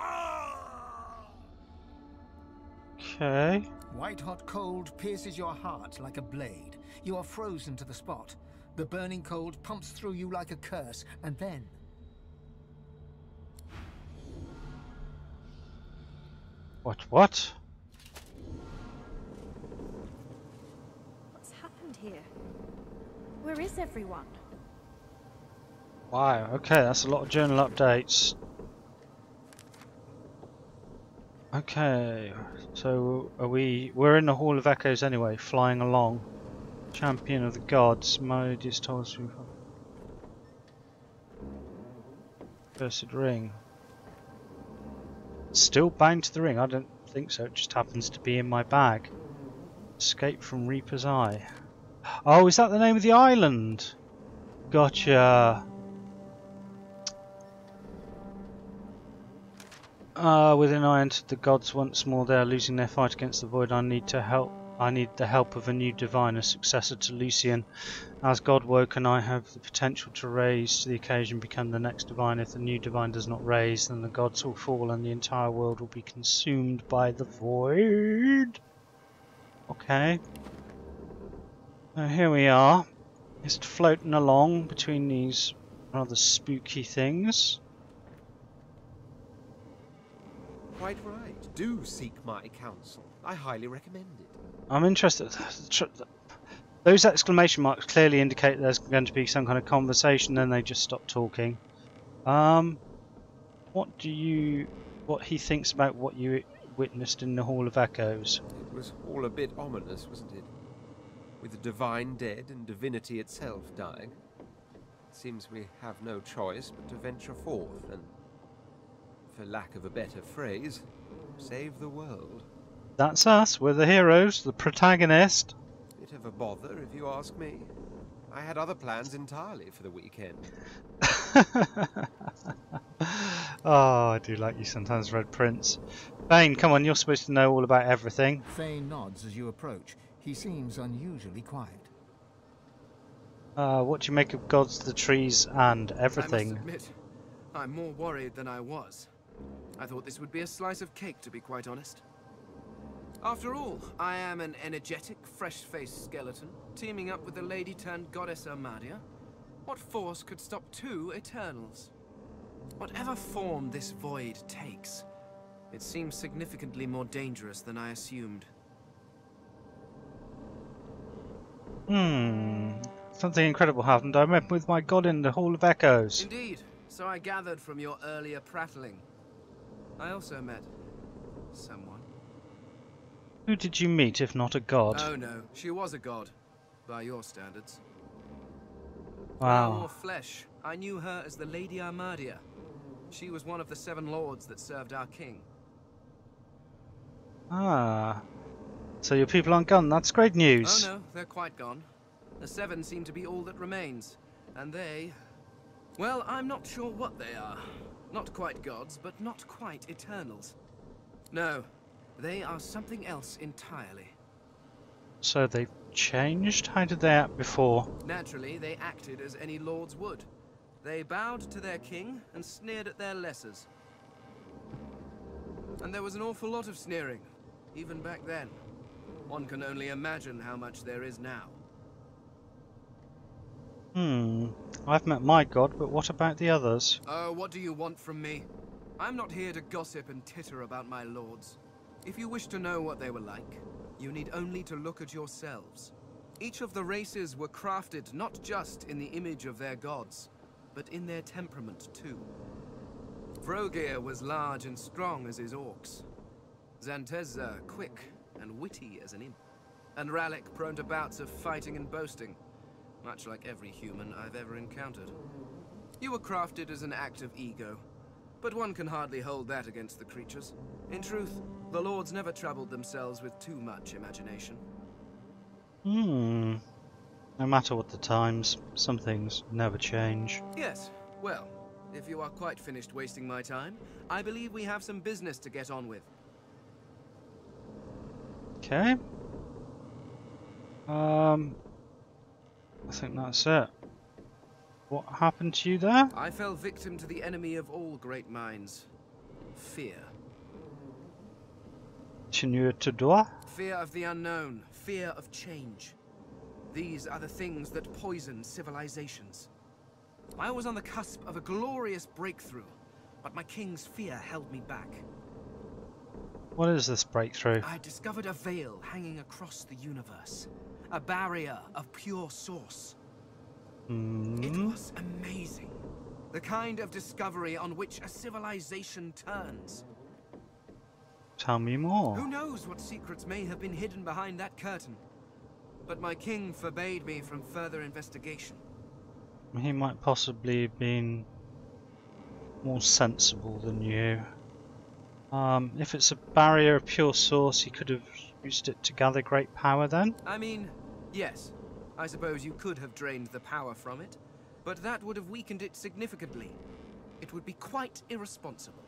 Okay. White-hot cold pierces your heart like a blade. You are frozen to the spot. The burning cold pumps through you like a curse, and then... What? What's happened here? Where is everyone? Wow, okay, that's a lot of journal updates. Okay, so we're in the Hall of Echoes anyway, flying along. Champion of the gods, Melodious told us we've Cursed ring. Still bound to the ring? I don't think so, it just happens to be in my bag. Escape from Reaper's Eye. Oh, is that the name of the island? Gotcha. Within I entered the gods once more. They are losing their fight against the void. I need the help of a new divine, a successor to Lucian. As Godwoken, I have the potential to raise to the occasion, become the next divine. If the new divine does not raise, then the gods will fall and the entire world will be consumed by the void. Okay. Now here we are. Just floating along between these rather spooky things. Quite right. Do seek my counsel. I highly recommend it. I'm interested. Those exclamation marks clearly indicate there's going to be some kind of conversation, then they just stop talking. What he thinks about what you witnessed in the Hall of Echoes? It was all a bit ominous, wasn't it? With the divine dead and divinity itself dying. It seems we have no choice but to venture forth and, for lack of a better phrase, save the world. That's us, we're the heroes, the protagonist. Bit of a bother, if you ask me. I had other plans entirely for the weekend. Oh, I do like you sometimes, Red Prince. Bane, come on, you're supposed to know all about everything. Thane nods as you approach. He seems unusually quiet. What do you make of gods, the trees, and everything? I must admit, I'm more worried than I was. I thought this would be a slice of cake, to be quite honest. After all, I am an energetic, fresh-faced skeleton, teaming up with the lady-turned-goddess Armadia. What force could stop two Eternals? Whatever form this void takes, it seems significantly more dangerous than I assumed. Something incredible happened. I met with my god in the Hall of Echoes. Indeed, so I gathered from your earlier prattling. I also met someone. Who did you meet, if not a god? Oh no, she was a god, by your standards. Wow. More flesh. I knew her as the Lady Armadia. She was one of the 7 lords that served our king. Ah. So your people aren't gone, that's great news. Oh no, they're quite gone. The 7 seem to be all that remains. And they... well, I'm not sure what they are. Not quite gods, but not quite Eternals. No, they are something else entirely. So they changed? How did they act before? Naturally, they acted as any lords would. They bowed to their king and sneered at their lessers. And there was an awful lot of sneering, even back then. One can only imagine how much there is now. I've met my god, but what about the others? Oh, what do you want from me? I'm not here to gossip and titter about my lords. If you wish to know what they were like, you need only to look at yourselves. Each of the races were crafted not just in the image of their gods, but in their temperament too. Vrogir was large and strong as his orcs. Zantezza quick and witty as an imp. And Rallic prone to bouts of fighting and boasting, much like every human I've ever encountered. You were crafted as an act of ego, but one can hardly hold that against the creatures. In truth, the lords never troubled themselves with too much imagination. No matter what the times, some things never change. Yes, well, if you are quite finished wasting my time, I believe we have some business to get on with. Okay. I think that's it. What happened to you there? I fell victim to the enemy of all great minds. Fear. Continue to do? Fear of the unknown. Fear of change. These are the things that poison civilizations. I was on the cusp of a glorious breakthrough, but my king's fear held me back. What is this breakthrough? I discovered a veil hanging across the universe. A barrier of pure source. It was amazing. The kind of discovery on which a civilization turns. Tell me more. Who knows what secrets may have been hidden behind that curtain? But my king forbade me from further investigation. He might possibly have been more sensible than you. If it's a barrier of pure source, he could have used it to gather great power then? I mean, yes. I suppose you could have drained the power from it, but that would have weakened it significantly. It would be quite irresponsible.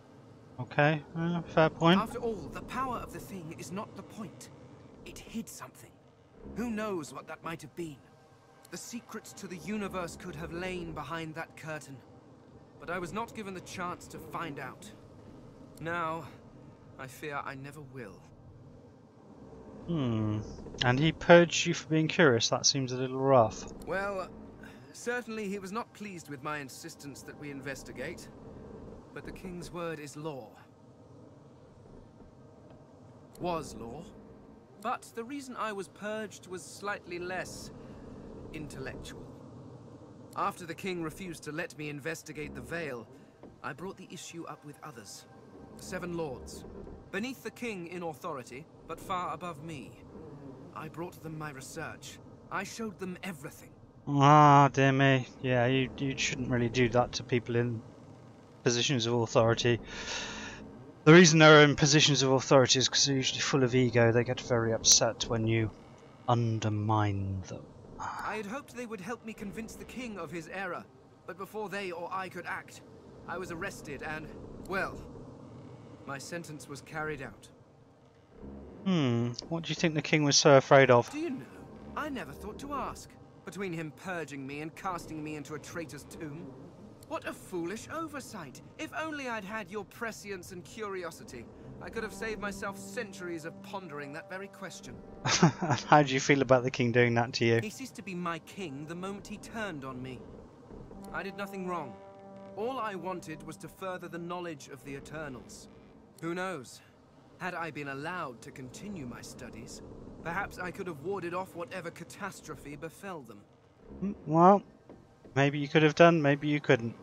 Okay, fair point. After all, the power of the thing is not the point. It hid something. Who knows what that might have been? The secrets to the universe could have lain behind that curtain. But I was not given the chance to find out. Now, I fear I never will. And he purged you for being curious. That seems a little rough. Well, certainly he was not pleased with my insistence that we investigate. But the king's word is law. Was law. But the reason I was purged was slightly less intellectual. After the king refused to let me investigate the veil, I brought the issue up with others. 7 lords. Beneath the king in authority, but far above me. I brought them my research. I showed them everything. Ah, dear me. Yeah, you shouldn't really do that to people in positions of authority. The reason they're in positions of authority is because they're usually full of ego. They get very upset when you undermine them. I had hoped they would help me convince the king of his error, but before they or I could act, I was arrested and, well, my sentence was carried out. What do you think the king was so afraid of? Do you know, I never thought to ask. Between him purging me and casting me into a traitor's tomb. What a foolish oversight. If only I'd had your prescience and curiosity, I could have saved myself centuries of pondering that very question. How do you feel about the king doing that to you? He ceased to be my king the moment he turned on me. I did nothing wrong. All I wanted was to further the knowledge of the Eternals. Who knows? Had I been allowed to continue my studies, perhaps I could have warded off whatever catastrophe befell them. Well, maybe you could have done, maybe you couldn't.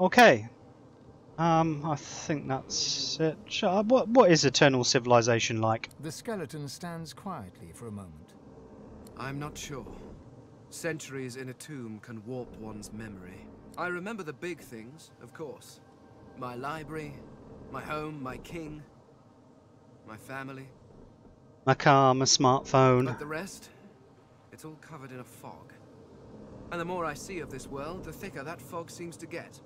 Okay. I think that's it. What is eternal civilization like? The skeleton stands quietly for a moment. I'm not sure. Centuries in a tomb can warp one's memory. I remember the big things, of course. My library, my home, my king, my family. My car, my smartphone. But the rest? It's all covered in a fog. And the more I see of this world, the thicker that fog seems to get.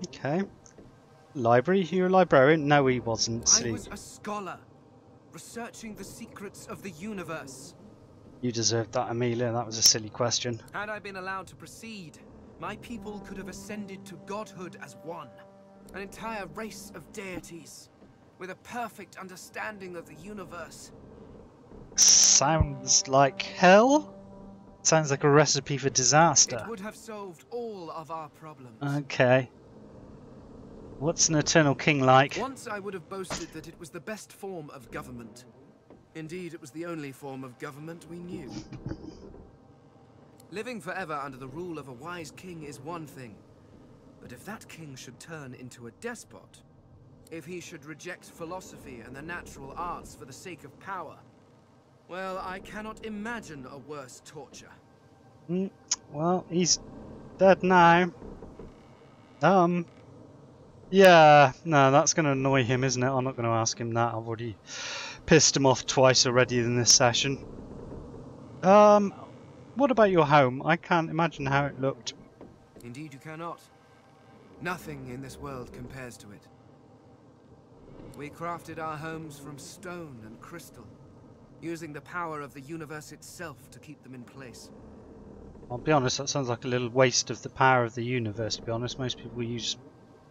Okay. Library? You're a librarian? No, he wasn't. I was a scholar. researching the secrets of the universe. You deserved that, Amelia. That was a silly question. Had I been allowed to proceed, my people could have ascended to godhood as one. An entire race of deities, with a perfect understanding of the universe. Sounds like hell? Sounds like a recipe for disaster. It would have solved all of our problems. Okay. What's an eternal king like? Once I would have boasted that it was the best form of government. Indeed, it was the only form of government we knew. Living forever under the rule of a wise king is one thing. But if that king should turn into a despot, if he should reject philosophy and the natural arts for the sake of power, well, I cannot imagine a worse torture. Well, he's dead now. Yeah, no, that's going to annoy him, isn't it? I'm not going to ask him that. I've already pissed him off twice already in this session. What about your home? I can't imagine how it looked. Indeed you cannot. Nothing in this world compares to it. We crafted our homes from stone and crystal, using the power of the universe itself to keep them in place. I'll be honest, that sounds like a little waste of the power of the universe, to be honest. Most people use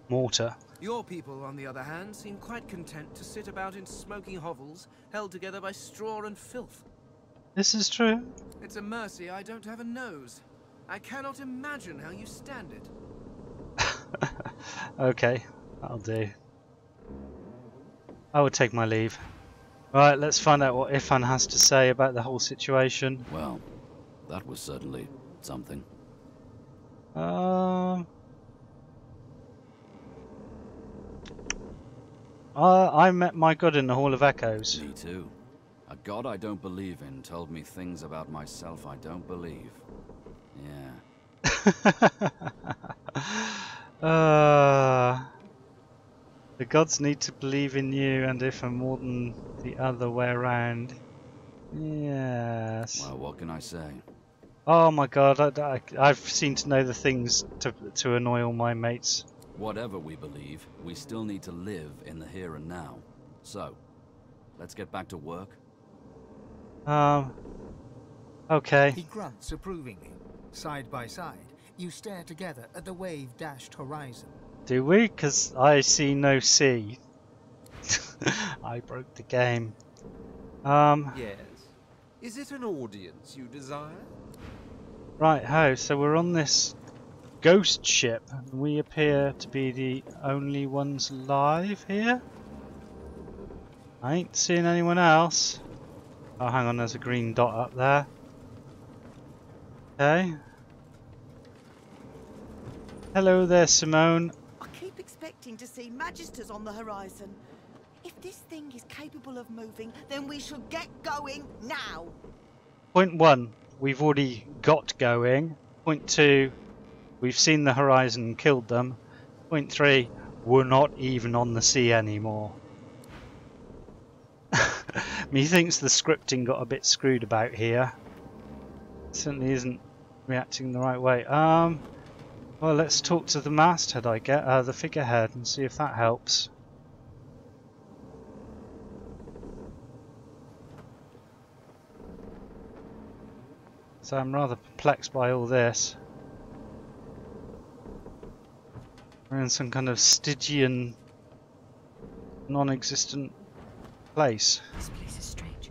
mortar. Your people, on the other hand, seem quite content to sit about in smoky hovels, held together by straw and filth. This is true. It's a mercy I don't have a nose. I cannot imagine how you stand it. Okay, that'll do. I will take my leave. Right, let's find out what Ifan has to say about the whole situation. Well, that was certainly something. I met my god in the Hall of Echoes. Me too. A god I don't believe in told me things about myself I don't believe. Yeah. The gods need to believe in you, and Ifan more than the other way around. Yes. Well, what can I say? Oh my god, I've seen to know the things to annoy all my mates. Whatever we believe, we still need to live in the here and now. So, let's get back to work. Okay. He grunts approvingly. Side by side, you stare together at the wave-dashed horizon. Do we? 'Cause I see no sea. I broke the game. Yes. Is it an audience you desire? Right, ho, so we're on this ghost ship. We appear to be the only ones alive here. I ain't seeing anyone else. Oh, hang on, there's a green dot up there. Okay. Hello there, Simone. I keep expecting to see Magisters on the horizon. If this thing is capable of moving, then we should get going now. Point 1, we've already got going. Point 2, we've seen the horizon and killed them. Point 3, we're not even on the sea anymore. Methinks the scripting got a bit screwed about here. Certainly isn't reacting the right way. Well, let's talk to the masthead, I get, the figurehead, and see if that helps. So I'm rather perplexed by all this. We're in some kind of Stygian, non-existent place. This place is strange.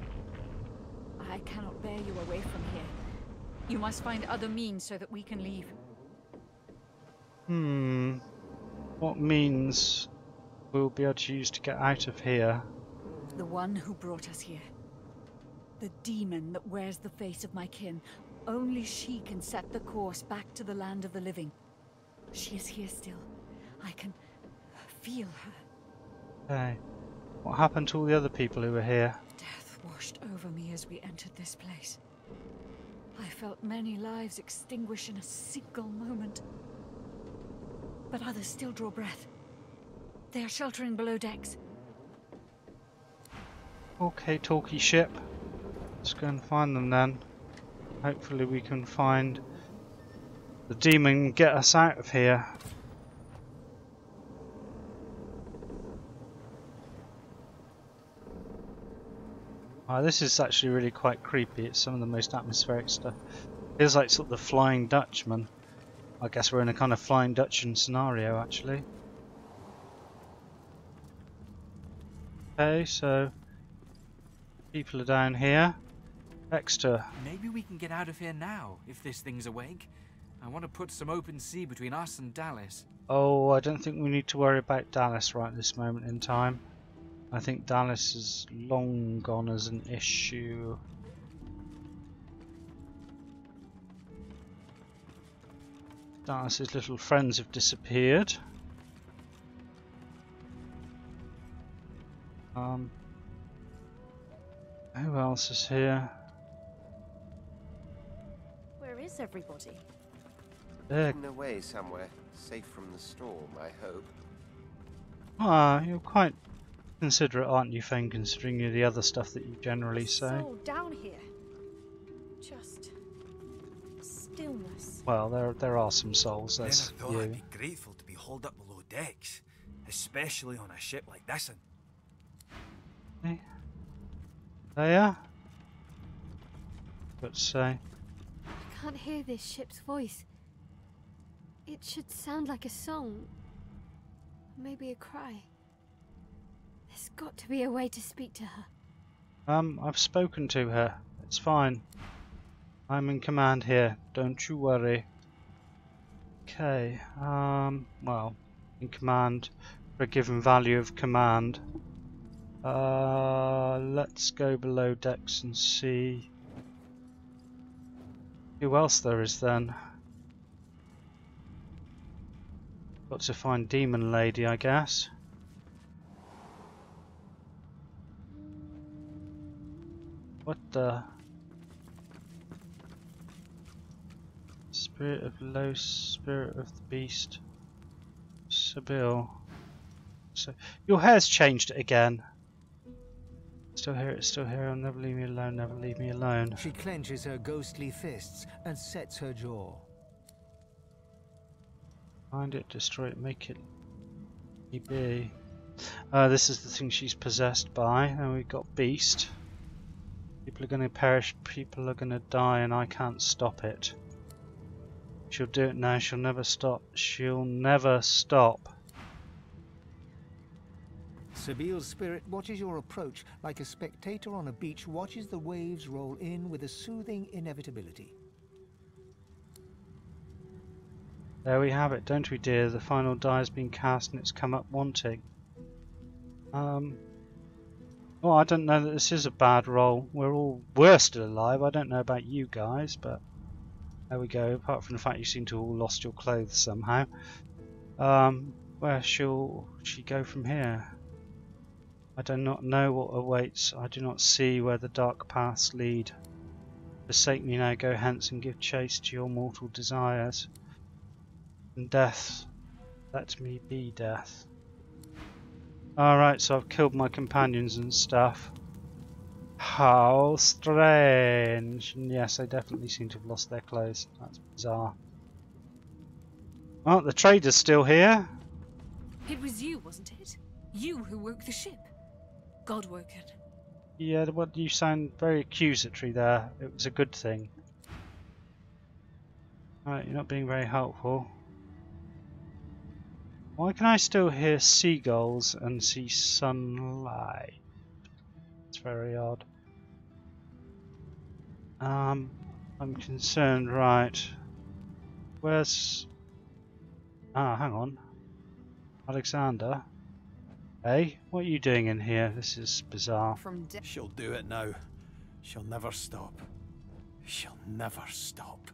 I cannot bear you away from here. You must find other means so that we can leave. What means we'll be able to use to get out of here? The one who brought us here. The demon that wears the face of my kin. Only she can set the course back to the land of the living. She is here still. I can feel her. Okay. What happened to all the other people who were here? Death washed over me as we entered this place. I felt many lives extinguish in a single moment. But others still draw breath. They are sheltering below decks. Okay, talkie ship. Let's go and find them then. Hopefully we can find the demon and get us out of here. Oh, this is actually really quite creepy. It's some of the most atmospheric stuff. Feels like sort of the Flying Dutchman. I guess we're in a kind of Flying Dutchman scenario, actually. Okay, so people are down here. Dexter. Maybe we can get out of here now, if this thing's awake. I want to put some open sea between us and Dallis. Oh, I don't think we need to worry about Dallis right at this moment in time. I think Dallis is long gone as an issue. Dallis's little friends have disappeared. Who else is here? Where is everybody? There. Hidden away somewhere, safe from the storm, I hope. Ah, you're quite considerate, aren't you, Fane, considering the other stuff that you generally say? Soul down here. Just stillness. Well, there are some souls. That's Then I thought you. I'd be grateful to be hauled up below decks, especially on a ship like this one. Okay. There. But say. I can't hear this ship's voice. It should sound like a song. Maybe a cry. There's got to be a way to speak to her. I've spoken to her. It's fine. I'm in command here. Don't you worry. Okay. Well, in command for a given value of command. Let's go below decks and see who else there is then. Got to find Demon Lady, I guess. What the? Spirit of low, spirit of the beast. Sibyl. So your hair's changed again. Still here, it's still here. Never leave me alone, never leave me alone. She clenches her ghostly fists and sets her jaw. Find it, destroy it, make it be. This is the thing she's possessed by. Then we've got Beast. People are going to perish, people are going to die, and I can't stop it. She'll do it now, she'll never stop. She'll never stop. Sibyl's spirit watches your approach like a spectator on a beach watches the waves roll in with a soothing inevitability. There we have it, don't we, dear? The final die has been cast and it's come up wanting. Well, I don't know that this is a bad roll. We're still alive. I don't know about you guys, but there we go. Apart from the fact you seem to have all lost your clothes somehow. Where shall she go from here? I do not know what awaits. I do not see where the dark paths lead. Forsake me now, go hence and give chase to your mortal desires. And death, let me be death. Alright, so I've killed my companions and stuff. How strange. And yes, they definitely seem to have lost their clothes. That's bizarre. Well, the trader's still here. It was you, wasn't it? You who woke the ship. God-woken. Yeah, what you sound very accusatory there. It was a good thing. Alright, you're not being very helpful. Why can I still hear seagulls and see sunlight? It's very odd. I'm concerned, right. Where's... Ah, hang on. Alexander? Hey, what are you doing in here? This is bizarre. She'll do it now. She'll never stop. She'll never stop.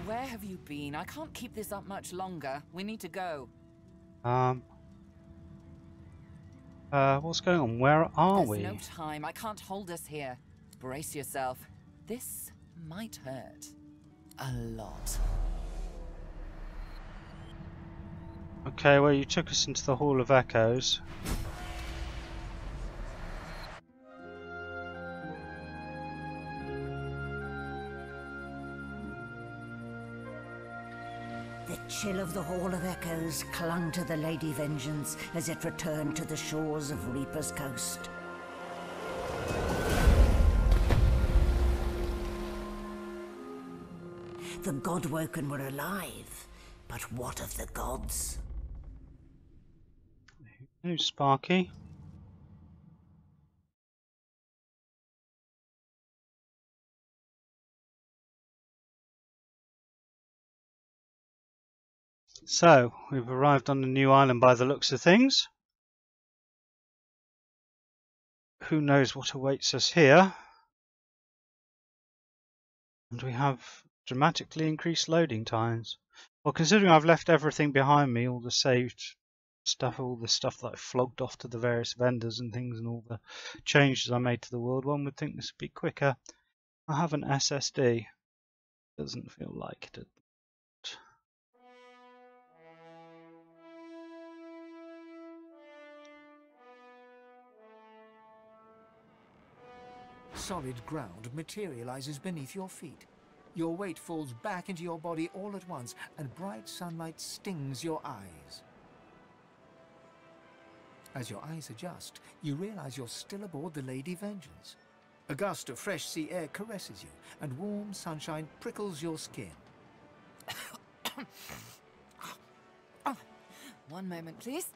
Where have you been? I can't keep this up much longer. We need to go. What's going on? Where are we? There's no time. I can't hold us here. Brace yourself. This might hurt. A lot. Okay, well, you took us into the Hall of Echoes. The chill of the Hall of Echoes clung to the Lady Vengeance as it returned to the shores of Reaper's Coast. The Godwoken were alive. But what of the gods? Who's Sparky? So, we've arrived on a new island by the looks of things. Who knows what awaits us here? And we have dramatically increased loading times. Well, considering I've left everything behind me, all the saved stuff, all the stuff that I flogged off to the various vendors and things, and all the changes I made to the world, one would think this would be quicker. I have an SSD. Doesn't feel like it. Solid ground materializes beneath your feet. Your weight falls back into your body all at once, and bright sunlight stings your eyes. As your eyes adjust, you realize you're still aboard the Lady Vengance. A gust of fresh sea air caresses you, and warm sunshine prickles your skin. One moment, please.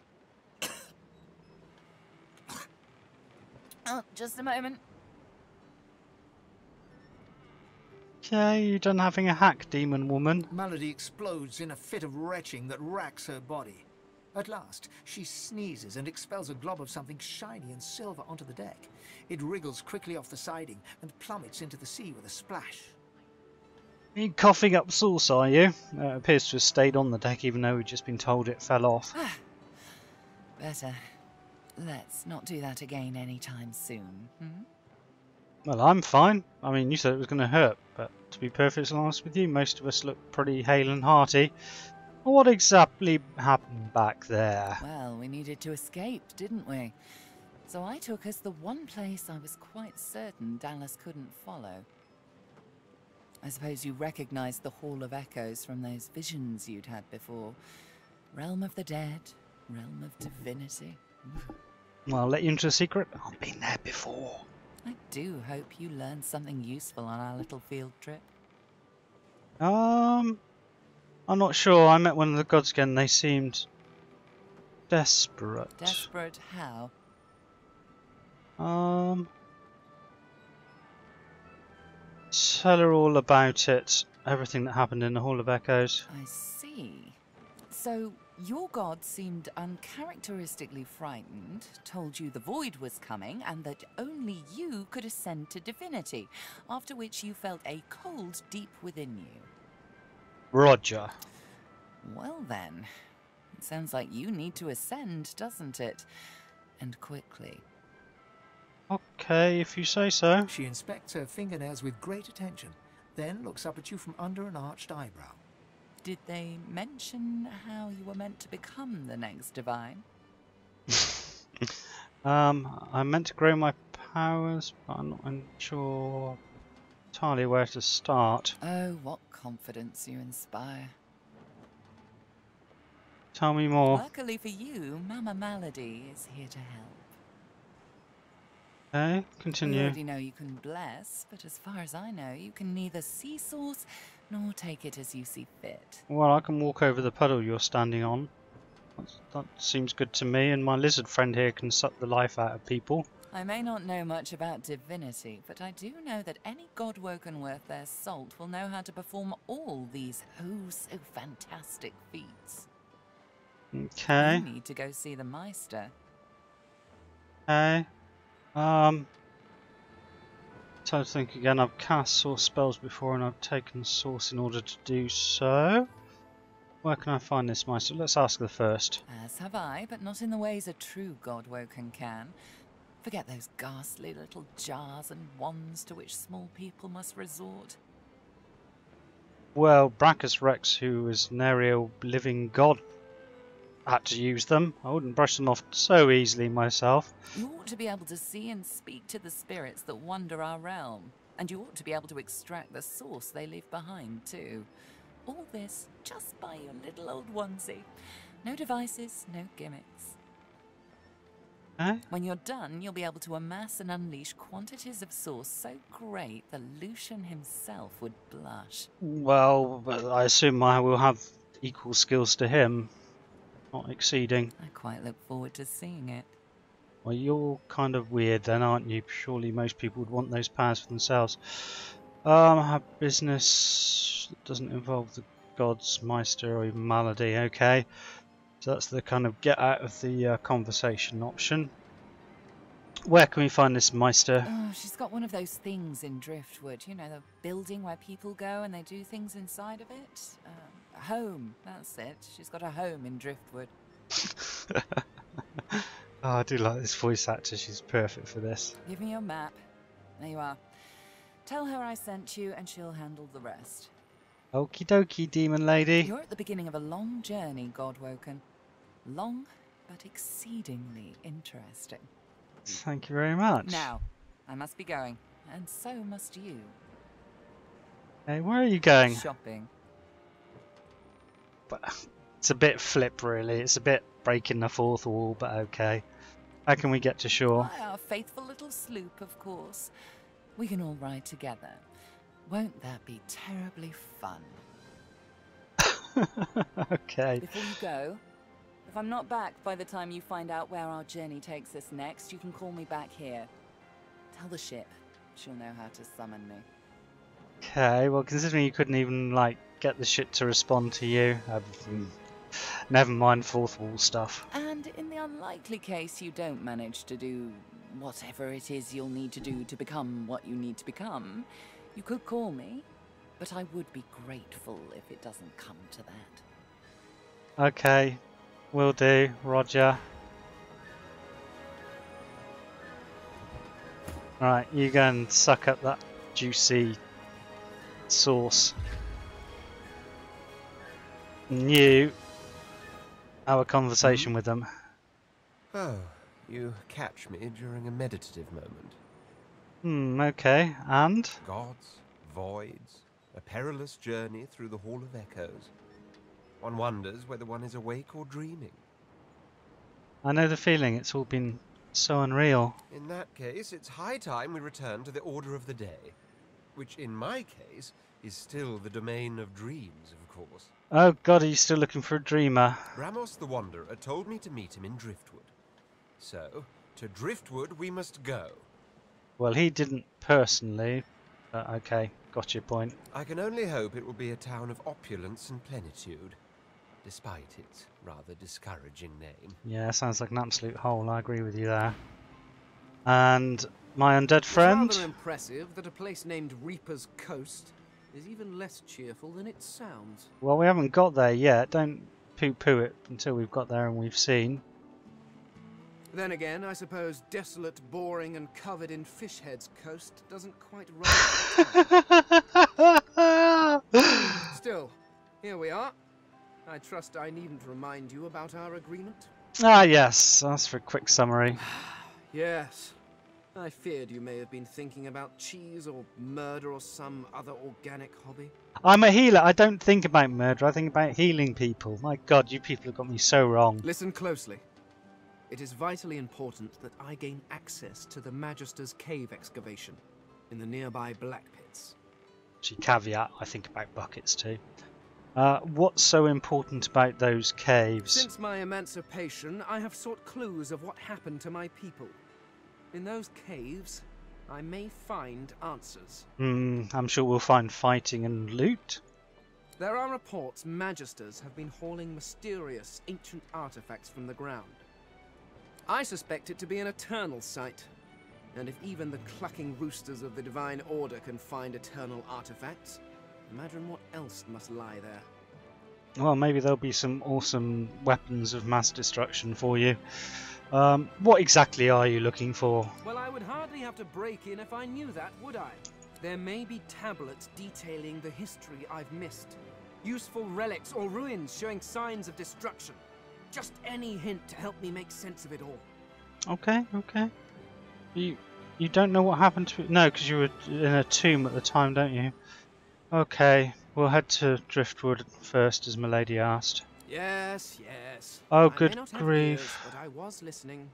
Oh, just a moment. Okay, you done having a hack, demon woman? Malady explodes in a fit of retching that racks her body. At last, she sneezes and expels a glob of something shiny and silver onto the deck. It wriggles quickly off the siding and plummets into the sea with a splash. Are you coughing up sauce, are you? It appears to have stayed on the deck even though we've just been told it fell off. Better. Let's not do that again anytime soon. Well, I'm fine. I mean, you said it was going to hurt, but to be perfectly honest with you, most of us look pretty hale and hearty. What exactly happened back there? Well, we needed to escape, didn't we? So I took us the one place I was quite certain Dallis couldn't follow. I suppose you recognized the Hall of Echoes from those visions you'd had before. Realm of the Dead, Realm of Divinity. Well, I'll let you into a secret. I've been there before. I do hope you learned something useful on our little field trip. I'm not sure. I met one of the gods again. They seemed desperate. Desperate how? Tell her all about it. Everything that happened in the Hall of Echoes. I see. So, your god seemed uncharacteristically frightened, told you the void was coming, and that only you could ascend to divinity, after which you felt a cold deep within you. Roger. Well then, it sounds like you need to ascend, doesn't it? And quickly. Okay, if you say so. She inspects her fingernails with great attention, then looks up at you from under an arched eyebrow. Did they mention how you were meant to become the next divine? I meant to grow my powers, but I'm not sure entirely where to start. Oh, what confidence you inspire. Tell me more. Luckily for you, Mama Malady is here to help. Okay, continue. We already know you can bless, but as far as I know, you can neither see source nor take it as you see fit. Well, I can walk over the puddle you're standing on. That seems good to me, and my lizard friend here can suck the life out of people. I may not know much about divinity, but I do know that any godwoken worth their salt will know how to perform all these so fantastic feats. Okay. You need to go see the Meister. Okay. Trying to think again. I've cast source spells before and I've taken source in order to do so. Where can I find this Meister? Let's ask the first. As have I, but not in the ways a true godwoken can. Forget those ghastly little jars and wands to which small people must resort. Well, Brachus Rex, who is an aerial living god, had to use them. I wouldn't brush them off so easily myself. You ought to be able to see and speak to the spirits that wander our realm. And you ought to be able to extract the source they leave behind, too. All this just by your little old onesie. No devices, no gimmicks. Okay. When you're done, you'll be able to amass and unleash quantities of source so great the Lucian himself would blush. Well, but I assume I will have equal skills to him, not exceeding. I quite look forward to seeing it. Well, you're kind of weird then, aren't you? Surely most people would want those powers for themselves. I have business that doesn't involve the gods, Meister, or even Malady. Okay, so that's the kind of get out of the conversation option. Where can we find this Meister? Oh, she's got one of those things in Driftwood. You know, the building where people go and they do things inside of it. A home, that's it. She's got a home in Driftwood. Oh, I do like this voice actor. She's perfect for this. Give me your map. There you are. Tell her I sent you and she'll handle the rest. Okie dokie, demon lady. You're at the beginning of a long journey, Godwoken. Long, but exceedingly interesting. Thank you very much. Now, I must be going, and so must you. Hey, where are you going? Shopping. It's a bit flip, really. It's a bit breaking the fourth wall, but okay. How can we get to shore? Why, our faithful little sloop, of course. We can all ride together. Won't that be terribly fun? Okay. Before you go, if I'm not back by the time you find out where our journey takes us next, you can call me back here. Tell the ship. She'll know how to summon me. Okay, well, considering you couldn't even, like, get the ship to respond to you, never mind fourth wall stuff. And in the unlikely case you don't manage to do whatever it is you'll need to do to become what you need to become, you could call me, but I would be grateful if it doesn't come to that. Okay, will do, Roger. Right, you go and suck up that juicy sauce. And you have a conversation with them. Oh, you catch me during a meditative moment. Okay, and? Gods, voids, a perilous journey through the Hall of Echoes. One wonders whether one is awake or dreaming. I know the feeling, it's all been so unreal. In that case, it's high time we return to the order of the day, which in my case is still the domain of dreams, of course. Oh god, are you still looking for a dreamer? Ramos the Wanderer told me to meet him in Driftwood. So, to Driftwood we must go. Well, he didn't personally, but okay, got your point. I can only hope it will be a town of opulence and plenitude, despite its rather discouraging name. Yeah, sounds like an absolute hole, I agree with you there. And my undead friend? It's rather impressive that a place named Reaper's Coast is even less cheerful than it sounds. Well, we haven't got there yet. Don't poo-poo it until we've got there and we've seen. Then again, I suppose desolate, boring, and covered in fish heads coast doesn't quite run. Still, here we are. I trust I needn't remind you about our agreement. Ah, yes. That's for a quick summary. Yes. I feared you may have been thinking about cheese or murder or some other organic hobby. I'm a healer. I don't think about murder. I think about healing people. My god, you people have got me so wrong. Listen closely. It is vitally important that I gain access to the Magister's cave excavation in the nearby Black Pits. Actually, caveat, I think about buckets too. What's so important about those caves? Since my emancipation, I have sought clues of what happened to my people. In those caves, I may find answers. I'm sure we'll find fighting and loot. There are reports Magisters have been hauling mysterious ancient artifacts from the ground. I suspect it to be an eternal site, and if even the clucking roosters of the Divine Order can find eternal artifacts, imagine what else must lie there. Well, maybe there'll be some awesome weapons of mass destruction for you. What exactly are you looking for? Well, I would hardly have to break in if I knew that, would I? There may be tablets detailing the history I've missed. Useful relics or ruins showing signs of destruction. Just any hint to help me make sense of it all. Okay. You don't know what happened to it? No, because you were in a tomb at the time, don't you? Okay, we'll head to Driftwood first, as Milady asked. Yes. Oh, I good may not have grief. ears, but I was listening.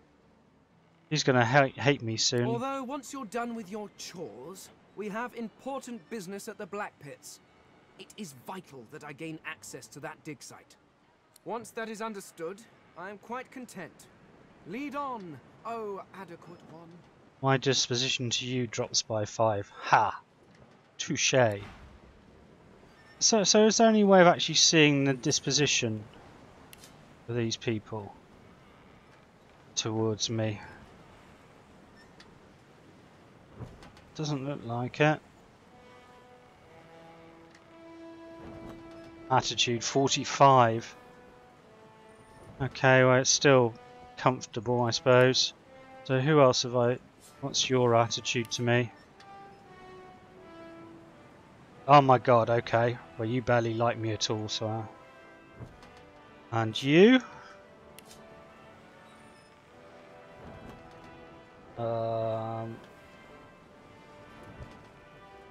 He's gonna hate me soon. Although, once you're done with your chores, we have important business at the Black Pits. It is vital that I gain access to that dig site. Once that is understood, I am quite content. Lead on, oh adequate one. My disposition to you drops by 5. Ha! Touché. So is there any way of actually seeing the disposition of these people towards me? Doesn't look like it. Attitude 45. Okay, well it's still comfortable, I suppose. So who else have I... What's your attitude to me? Oh my god, okay. Well, you barely like me at all, so... And you?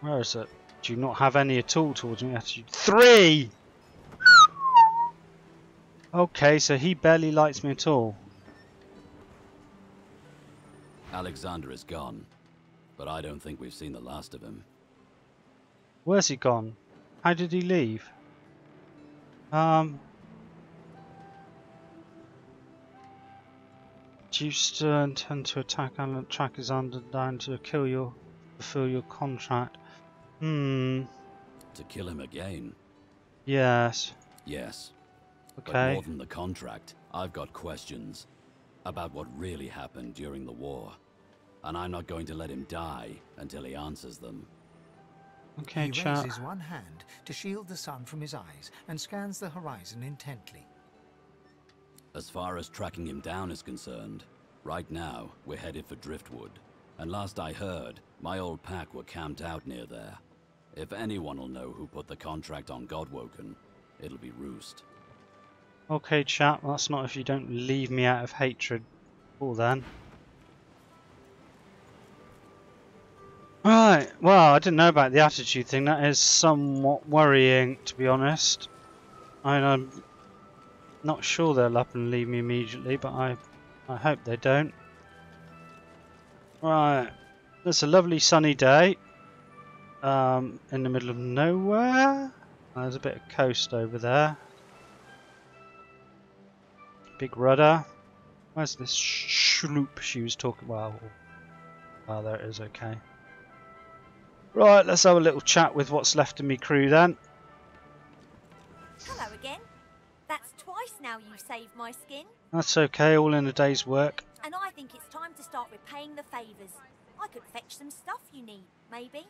Where is it? Do you not have any at all towards me? Attitude 3! Okay, so he barely likes me at all. Alexander is gone, but I don't think we've seen the last of him. Where's he gone? How did he leave? Do you still intend to attack and track Alexander down to fulfill your contract? To kill him again? Yes. Yes. Okay. But more than the contract, I've got questions about what really happened during the war. And I'm not going to let him die until he answers them. Okay, he raises one hand to shield the sun from his eyes and scans the horizon intently. As far as tracking him down is concerned, right now we're headed for Driftwood. And last I heard, my old pack were camped out near there. If anyone will know who put the contract on Godwoken, it'll be Roost. Okay, chap, that's not if you don't leave me out of hatred. All then. Right, well, I didn't know about the attitude thing. That is somewhat worrying, to be honest. I'm not sure they'll up and leave me immediately, but I hope they don't. Right, it's a lovely sunny day in the middle of nowhere. There's a bit of coast over there. Big rudder. Where's this sloop she was talking about? Oh, there it is, okay. Right, let's have a little chat with what's left of me crew then. Hello again. That's twice now you've saved my skin. That's okay, all in a day's work. And I think it's time to start repaying the favours. I could fetch some stuff you need, maybe.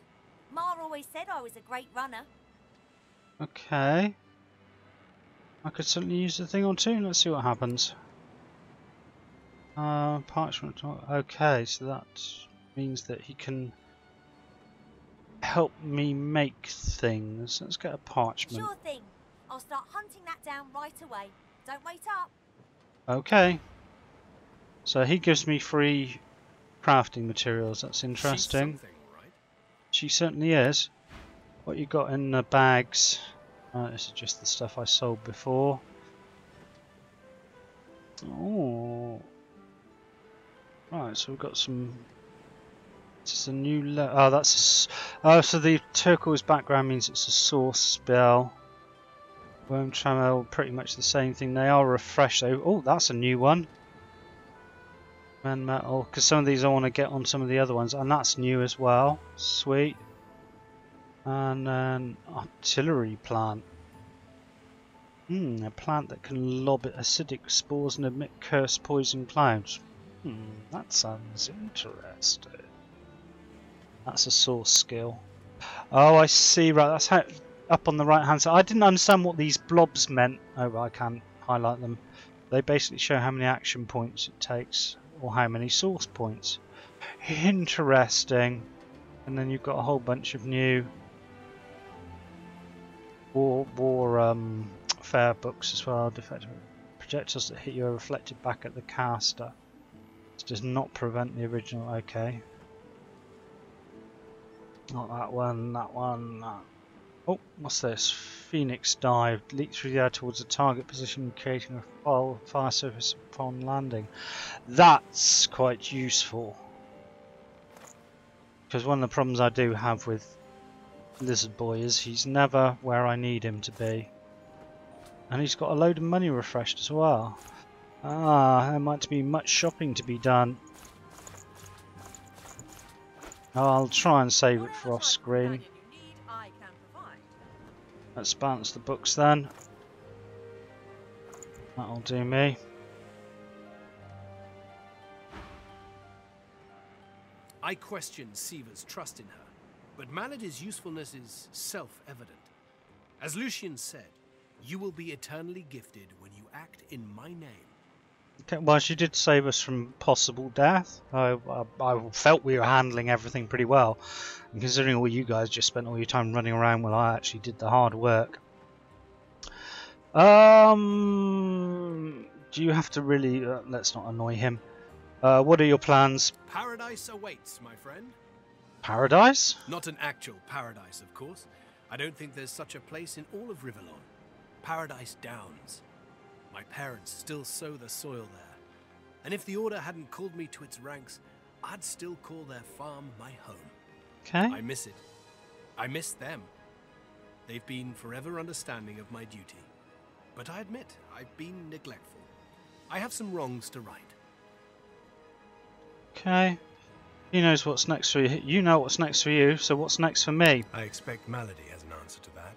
Ma always said I was a great runner. Okay. I could certainly use the thing or two. Let's see what happens. Parchment. Okay, so that means that he can help me make things. Let's get a parchment. Sure thing. I'll start hunting that down right away. Don't wait up. Okay. So he gives me free crafting materials. That's interesting. She certainly is. What you got in the bags? This is just the stuff I sold before. Oh. Right, so we've got some. This is a new. Oh, that's. So the turquoise background means it's a source spell. Worm Trammel, pretty much the same thing. They are refreshed though. Oh, that's a new one. Man metal, because some of these I want to get on some of the other ones, and that's new as well. Sweet. And then artillery plant. A plant that can lob acidic spores and emit cursed poison clouds. That sounds interesting. That's a source skill. Oh, I see. Right, that's how. Up on the right hand side. I didn't understand what these blobs meant. Oh, well, I can highlight them. They basically show how many action points it takes, or how many source points. Interesting. And then you've got a whole bunch of new war fair books as well. Defective projectiles that hit you are reflected back at the caster. This does not prevent the original. Okay. Not that one. That one. That. Oh, what's this? Phoenix dive. Leap through the air towards a target position, creating a fire surface upon landing. That's quite useful. Because one of the problems I do have with Lizard Boy is he's never where I need him to be. And he's got a load of money refreshed as well. Ah, there might be much shopping to be done. I'll try and save it for off screen. Let's balance the books then. That'll do me. I question Siva's trust in her, but Malady's usefulness is self-evident. As Lucian said, you will be eternally gifted when you act in my name. Okay, well, she did save us from possible death. I felt we were handling everything pretty well. And considering all you guys just spent all your time running around while I actually did the hard work. Do you have to really... let's not annoy him. What are your plans? Paradise awaits, my friend. Paradise? Not an actual paradise, of course. I don't think there's such a place in all of Rivellon. Paradise Downs. My parents still sow the soil there. And if the Order hadn't called me to its ranks, I'd still call their farm my home. Okay. I miss it. I miss them. They've been forever understanding of my duty. But I admit, I've been neglectful. I have some wrongs to right. Okay. He knows what's next for you. You know what's next for you, so what's next for me? I expect Malady has an answer to that.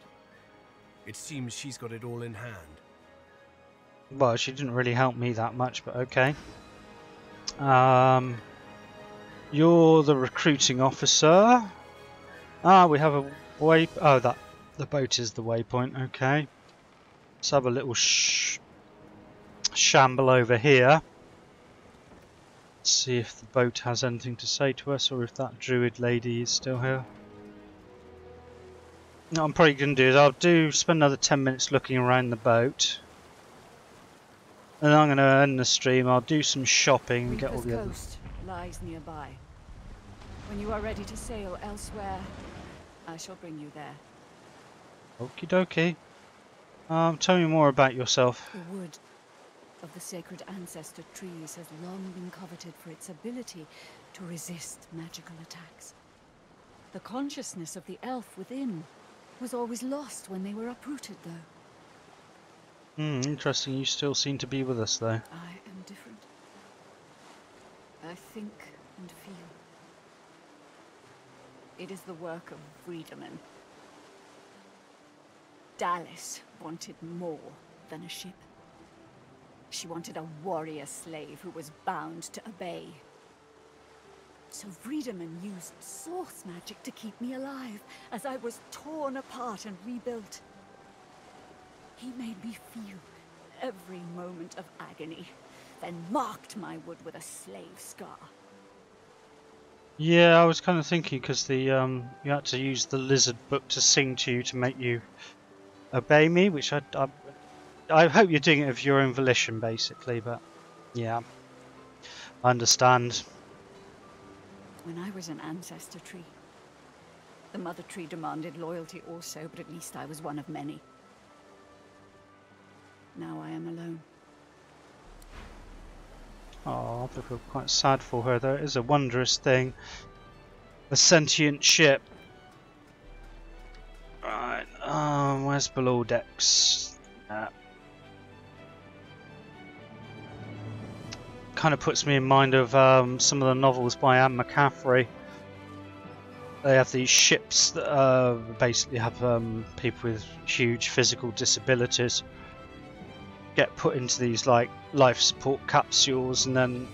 It seems she's got it all in hand. Well, she didn't really help me that much, but okay. You're the recruiting officer. Ah, we have a way. Oh, the boat is the waypoint. Okay. Let's have a little shamble over here. Let's see if the boat has anything to say to us, or if that druid lady is still here. No, I'm probably going to do is I'll spend another 10 minutes looking around the boat. And I'm going to end the stream. I'll do some shopping and get all the other... coast lies nearby. When you are ready to sail elsewhere, I shall bring you there. Okie dokie. Tell me more about yourself. The wood of the sacred ancestor trees has long been coveted for its ability to resist magical attacks. The consciousness of the elf within was always lost when they were uprooted, though. Interesting. You still seem to be with us, though. I am different. I think and feel. It is the work of Wiedemann. Dallis wanted more than a ship. She wanted a warrior slave who was bound to obey. So Wiedemann used source magic to keep me alive as I was torn apart and rebuilt. He made me feel every moment of agony, then marked my wood with a slave scar. Yeah, I was kind of thinking because the you had to use the lizard book to sing to you to make you obey me, which I hope you're doing it of your own volition, basically. But yeah, I understand. When I was an ancestor tree, the mother tree demanded loyalty also, but at least I was one of many. Now I am alone. Oh, I feel quite sad for her, though. It is a wondrous thing. A sentient ship. Right, where's below decks? Kind of puts me in mind of some of the novels by Anne McCaffrey. They have these ships that basically have people with huge physical disabilities get put into these like life support capsules and then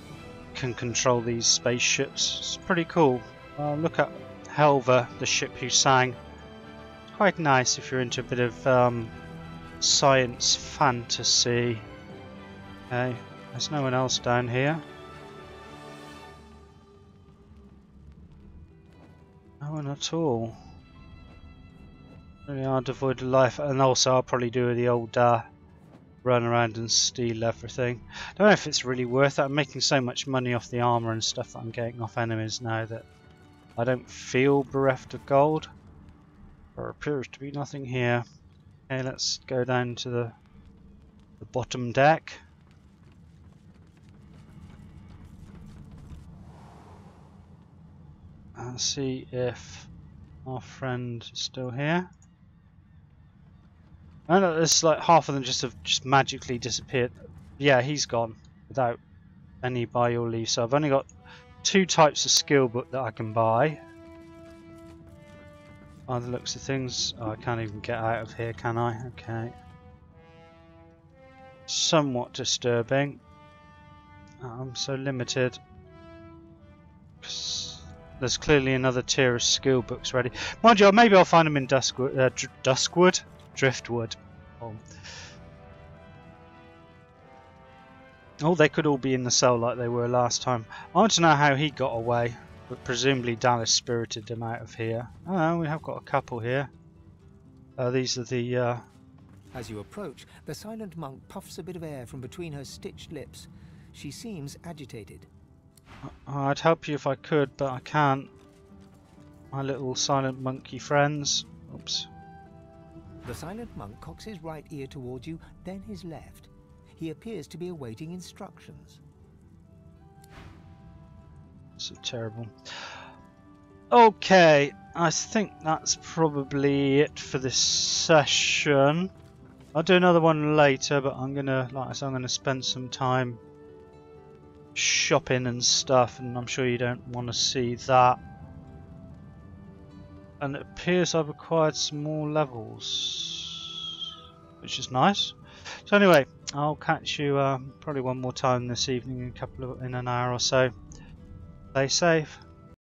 can control these spaceships. It's pretty cool. Look at Helva, the ship who sang. It's quite nice if you're into a bit of science fantasy. Okay, there's no one else down here. No one at all. Really hard devoid of life, and also I'll probably do the old run around and steal everything. Don't know if it's really worth it. I'm making so much money off the armor and stuff that I'm getting off enemies now that I don't feel bereft of gold. There appears to be nothing here. Okay, let's go down to the bottom deck. And see if our friend is still here. I know there's like half of them just have just magically disappeared. Yeah, he's gone without any buy or leave. So I've only got 2 types of skill book that I can buy. By the looks of things, oh, I can't even get out of here, can I? Okay. Somewhat disturbing. I'm so limited. There's clearly another tier of skill books ready. Mind you, maybe I'll find them in Driftwood. Oh, they could all be in the cell like they were last time. I want to know how he got away, but presumably Dallis spirited him out of here. Oh, we have got a couple here. These are the... As you approach, the silent monk puffs a bit of air from between her stitched lips. She seems agitated. I'd help you if I could, but I can't. My little silent monkey friends. Oops. The silent monk cocks his right ear towards you, then his left. He appears to be awaiting instructions. So terrible. Okay, I think that's probably it for this session. I'll do another one later, but I'm gonna, like I said, I'm gonna spend some time shopping and stuff, and I'm sure you don't want to see that. And it appears I've acquired some more levels, which is nice. So anyway, I'll catch you probably one more time this evening in an hour or so. Stay safe.